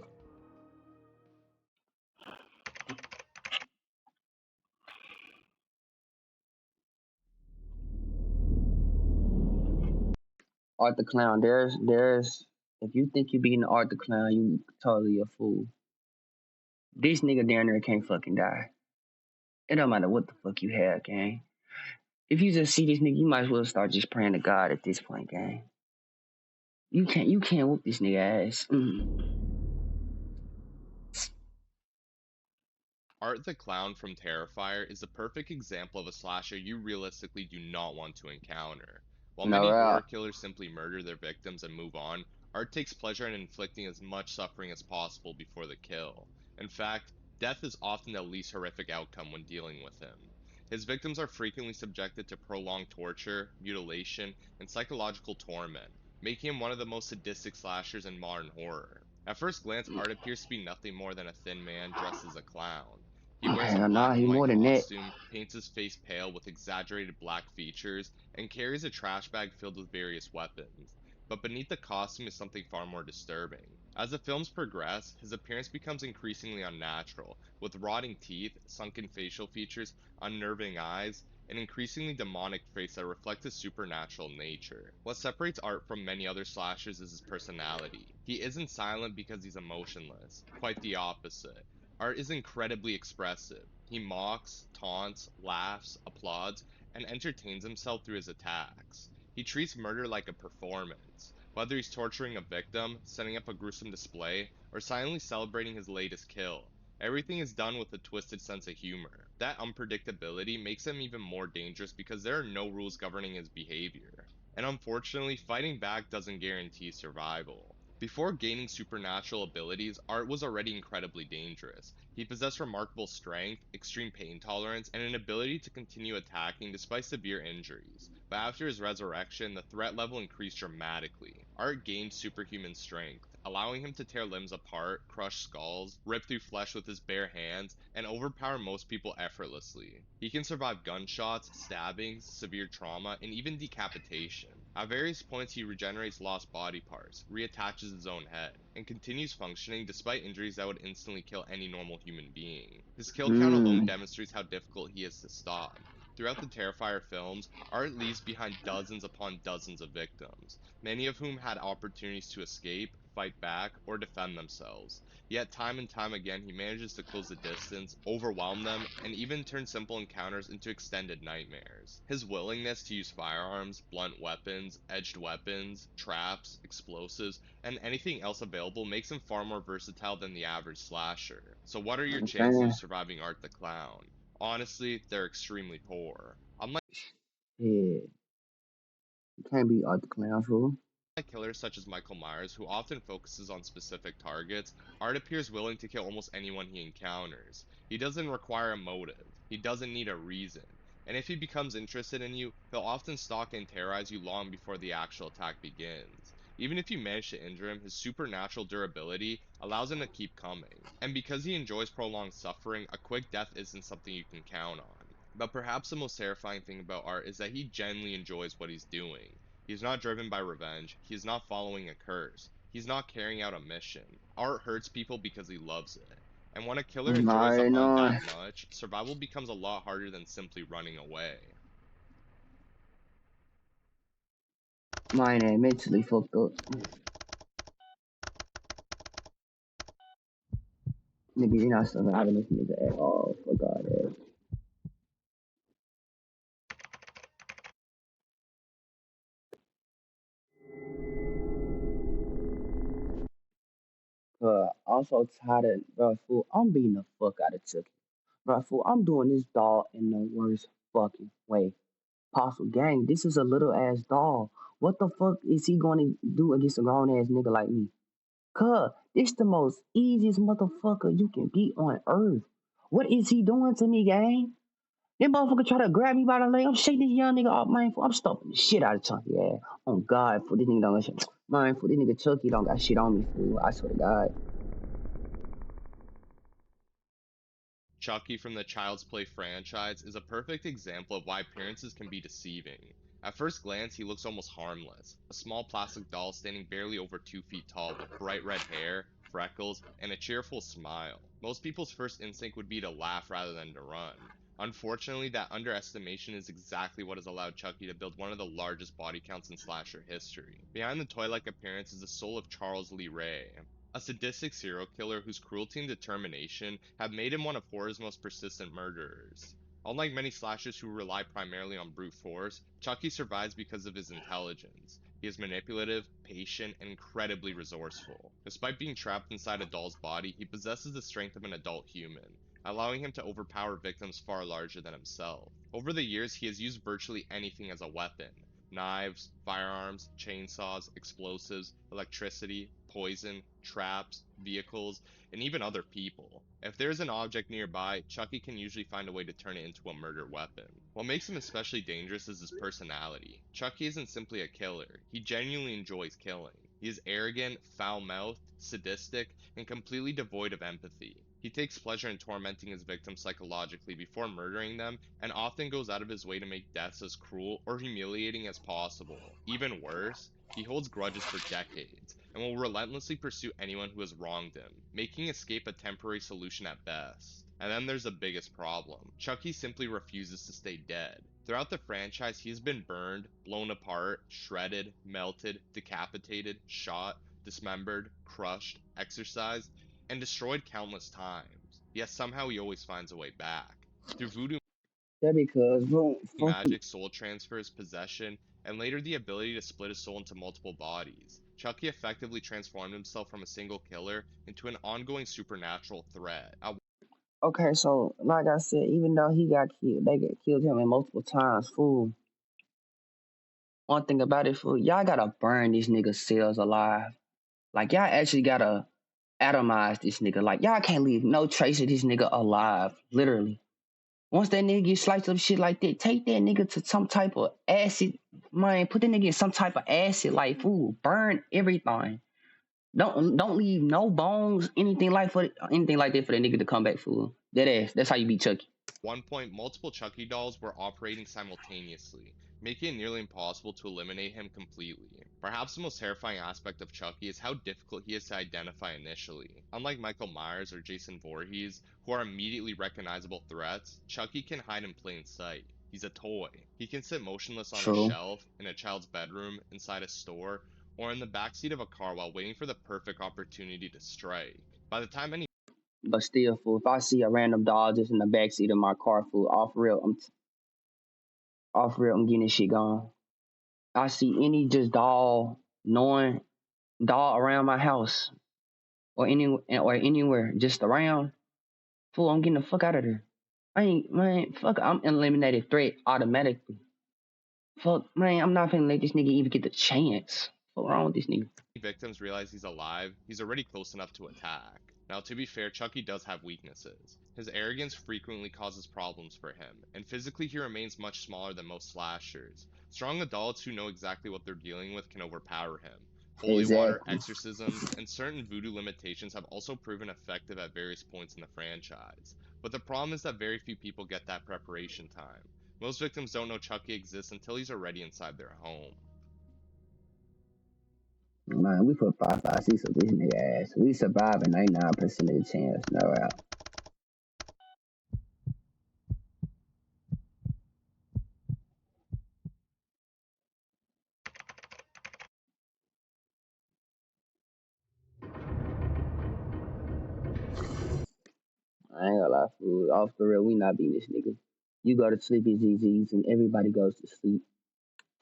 [SPEAKER 1] Art the Clown. There's. If you think you beating Art the Clown, you totally a fool. This nigga down there can't fucking die. It don't matter what the fuck you have, gang. If you just see this nigga, you might as well start just praying to God at this point, gang. You can't whoop this nigga ass.
[SPEAKER 3] Art the Clown from Terrifier is the perfect example of a slasher you realistically do not want to encounter. While
[SPEAKER 1] No
[SPEAKER 3] many horror
[SPEAKER 1] route.
[SPEAKER 3] killers simply murder their victims and move on, Art takes pleasure in inflicting as much suffering as possible before the kill. In fact, death is often the least horrific outcome when dealing with him. His victims are frequently subjected to prolonged torture, mutilation, and psychological torment, making him one of the most sadistic slashers in modern horror. At first glance, Art appears to be nothing more than a thin man dressed as a clown. He wears a
[SPEAKER 1] Hell nah,
[SPEAKER 3] black
[SPEAKER 1] he
[SPEAKER 3] and white
[SPEAKER 1] more than that.
[SPEAKER 3] costume, paints his face pale with exaggerated black features, and carries a trash bag filled with various weapons. But beneath the costume is something far more disturbing. As the films progress, his appearance becomes increasingly unnatural, with rotting teeth, sunken facial features, unnerving eyes, an increasingly demonic face that reflects his supernatural nature. What separates Art from many other slashers is his personality. He isn't silent because he's emotionless. Quite the opposite. Art is incredibly expressive. He mocks, taunts, laughs, applauds, and entertains himself through his attacks. He treats murder like a performance. Whether he's torturing a victim, setting up a gruesome display, or silently celebrating his latest kill, everything is done with a twisted sense of humor. That unpredictability makes him even more dangerous because there are no rules governing his behavior. And unfortunately, fighting back doesn't guarantee survival. Before gaining supernatural abilities, Art was already incredibly dangerous. He possessed remarkable strength, extreme pain tolerance, and an ability to continue attacking despite severe injuries. But after his resurrection, the threat level increased dramatically. Art gained superhuman strength, allowing him to tear limbs apart, crush skulls, rip through flesh with his bare hands, and overpower most people effortlessly. He can survive gunshots, stabbings, severe trauma, and even decapitation. At various points, he regenerates lost body parts, reattaches his own head, and continues functioning despite injuries that would instantly kill any normal human being. His kill count alone
[SPEAKER 1] Mm.
[SPEAKER 3] demonstrates how difficult he is to stop. Throughout the Terrifier films, Art leaves behind dozens upon dozens of victims, many of whom had opportunities to escape, fight back, or defend themselves. Yet time and time again he manages to close the distance, overwhelm them, and even turn simple encounters into extended nightmares. His willingness to use firearms, blunt weapons, edged weapons, traps, explosives, and anything else available makes him far more versatile than the average slasher. So what are your
[SPEAKER 1] I'm
[SPEAKER 3] chances of
[SPEAKER 1] saying.
[SPEAKER 3] surviving Art the Clown? Honestly, they're extremely poor. Unlike
[SPEAKER 1] Yeah. You can't be out the clown fool.
[SPEAKER 3] Killers such as Michael Myers, who often focuses on specific targets, Art appears willing to kill almost anyone he encounters. He doesn't require a motive. He doesn't need a reason. And if he becomes interested in you, he'll often stalk and terrorize you long before the actual attack begins. Even if you manage to injure him, his supernatural durability allows him to keep coming. And because he enjoys prolonged suffering, a quick death isn't something you can count on. But perhaps the most terrifying thing about Art is that he genuinely enjoys what he's doing. He's not driven by revenge. He is not following a curse. He's not carrying out a mission. Art hurts people because he loves it. And when a killer
[SPEAKER 1] I
[SPEAKER 3] enjoys the
[SPEAKER 1] already
[SPEAKER 3] hunt
[SPEAKER 1] know.
[SPEAKER 3] that much, survival becomes a lot harder than simply running away.
[SPEAKER 1] Mine ain't mentally fucked up. Nigga, you're not surviving this nigga at all. For God, ass. I'm so tired of, bro, fool. I'm beating the fuck out of Chucky. Bro, fool, I'm doing this doll in the worst fucking way possible. Gang, this is a little ass doll. What the fuck is he going to do against a grown ass nigga like me? Cuz, this the most easiest motherfucker you can beat on earth. What is he doing to me, gang? That motherfucker try to grab me by the leg. I'm shaking this young nigga off, man. I'm stomping the shit out of Chucky, yeah. Oh, God, for this nigga don't got shit. Man, for this nigga Chucky don't got shit on me, fool. I swear to God.
[SPEAKER 3] Chucky from the Child's Play franchise is a perfect example of why appearances can be deceiving. At first glance, he looks almost harmless, a small plastic doll standing barely over 2 feet tall with bright red hair, freckles, and a cheerful smile. Most people's first instinct would be to laugh rather than to run. Unfortunately, that underestimation is exactly what has allowed Chucky to build one of the largest body counts in slasher history. Behind the toy-like appearance is the soul of Charles Lee Ray, a sadistic serial killer whose cruelty and determination have made him one of horror's most persistent murderers. Unlike many slashers who rely primarily on brute force, Chucky survives because of his intelligence. He is manipulative, patient, and incredibly resourceful. Despite being trapped inside a doll's body, he possesses the strength of an adult human, allowing him to overpower victims far larger than himself. Over the years, he has used virtually anything as a weapon: knives, firearms, chainsaws, explosives, electricity, poison, traps, vehicles, and even other people. If there's an object nearby, Chucky can usually find a way to turn it into a murder weapon. What makes him especially dangerous is his personality. Chucky isn't simply a killer, he genuinely enjoys killing. He is arrogant, foul-mouthed, sadistic, and completely devoid of empathy. He takes pleasure in tormenting his victims psychologically before murdering them, and often goes out of his way to make deaths as cruel or humiliating as possible. Even worse, he holds grudges for decades, and will relentlessly pursue anyone who has wronged him, making escape a temporary solution at best. And then there's the biggest problem. Chucky simply refuses to stay dead. Throughout the franchise, he has been burned, blown apart, shredded, melted, decapitated, shot, dismembered, crushed, exorcised, and destroyed countless times. Yet somehow he always finds a way back. Through voodoo
[SPEAKER 1] That because, bro, fuck you.
[SPEAKER 3] magic, soul transfers, possession, and later the ability to split his soul into multiple bodies, Chucky effectively transformed himself from a single killer into an ongoing supernatural threat.
[SPEAKER 1] Okay, so, like I said, even though he got killed, they got killed him in multiple times, fool. One thing about it, fool, y'all gotta burn these niggas' cells alive. Like, y'all actually gotta atomize this nigga. Like, y'all can't leave no trace of this nigga alive. Literally. Once that nigga get sliced up shit like that, take that nigga to some type of acid. Man, put that nigga in some type of acid, like, fool. Burn everything. Don't leave no bones, anything like that for that nigga to come back, fool. That ass. That's how you beat Chucky.
[SPEAKER 3] One point, multiple Chucky dolls were operating simultaneously, making it nearly impossible to eliminate him completely. Perhaps the most terrifying aspect of Chucky is how difficult he is to identify initially. Unlike Michael Myers or Jason Voorhees, who are immediately recognizable threats, Chucky can hide in plain sight. He's a toy. He can sit motionless on a
[SPEAKER 1] True.
[SPEAKER 3] shelf, in a child's bedroom, inside a store, or in the backseat of a car while waiting for the perfect opportunity to strike. By the time any
[SPEAKER 1] But still, fool, if I see a random dog just in the backseat of my car, fool, off real, I'm getting this shit gone. I see any just knowing doll around my house or anywhere just around, fool, I'm getting the fuck out of there. I ain't man, fuck, I'm eliminated threat automatically. Fuck, man, I'm not finna let this nigga even get the chance. What's wrong with this nigga?
[SPEAKER 3] Victims realize he's alive, he's already close enough to attack. Now, to be fair, Chucky does have weaknesses. His arrogance frequently causes problems for him, and physically he remains much smaller than most slashers. Strong adults who know exactly what they're dealing with can overpower him. Holy water
[SPEAKER 1] Exactly.
[SPEAKER 3] exorcisms and certain voodoo limitations have also proven effective at various points in the franchise. But the problem is that very few people get that preparation time. Most victims don't know Chucky exists until he's already inside their home.
[SPEAKER 1] Man, we put 556 of this nigga ass. We survive a 99% of the chance. No out. I ain't gonna lie, fool. Off the real, we not beating this nigga. You go to sleepy ZZs and everybody goes to sleep.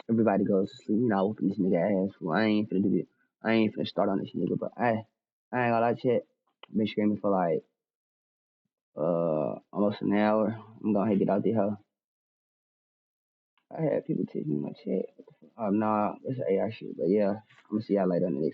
[SPEAKER 1] Everybody goes to sleep. We not whooping this nigga ass, fool. I ain't finna do this. I ain't finna start on this nigga, but I ain't gonna lie, chat. Been screaming for like almost an hour. I'm gonna get out the house. I had people text me in my chat. Oh nah, it's AI shit. But yeah, I'm gonna see y'all later on the next.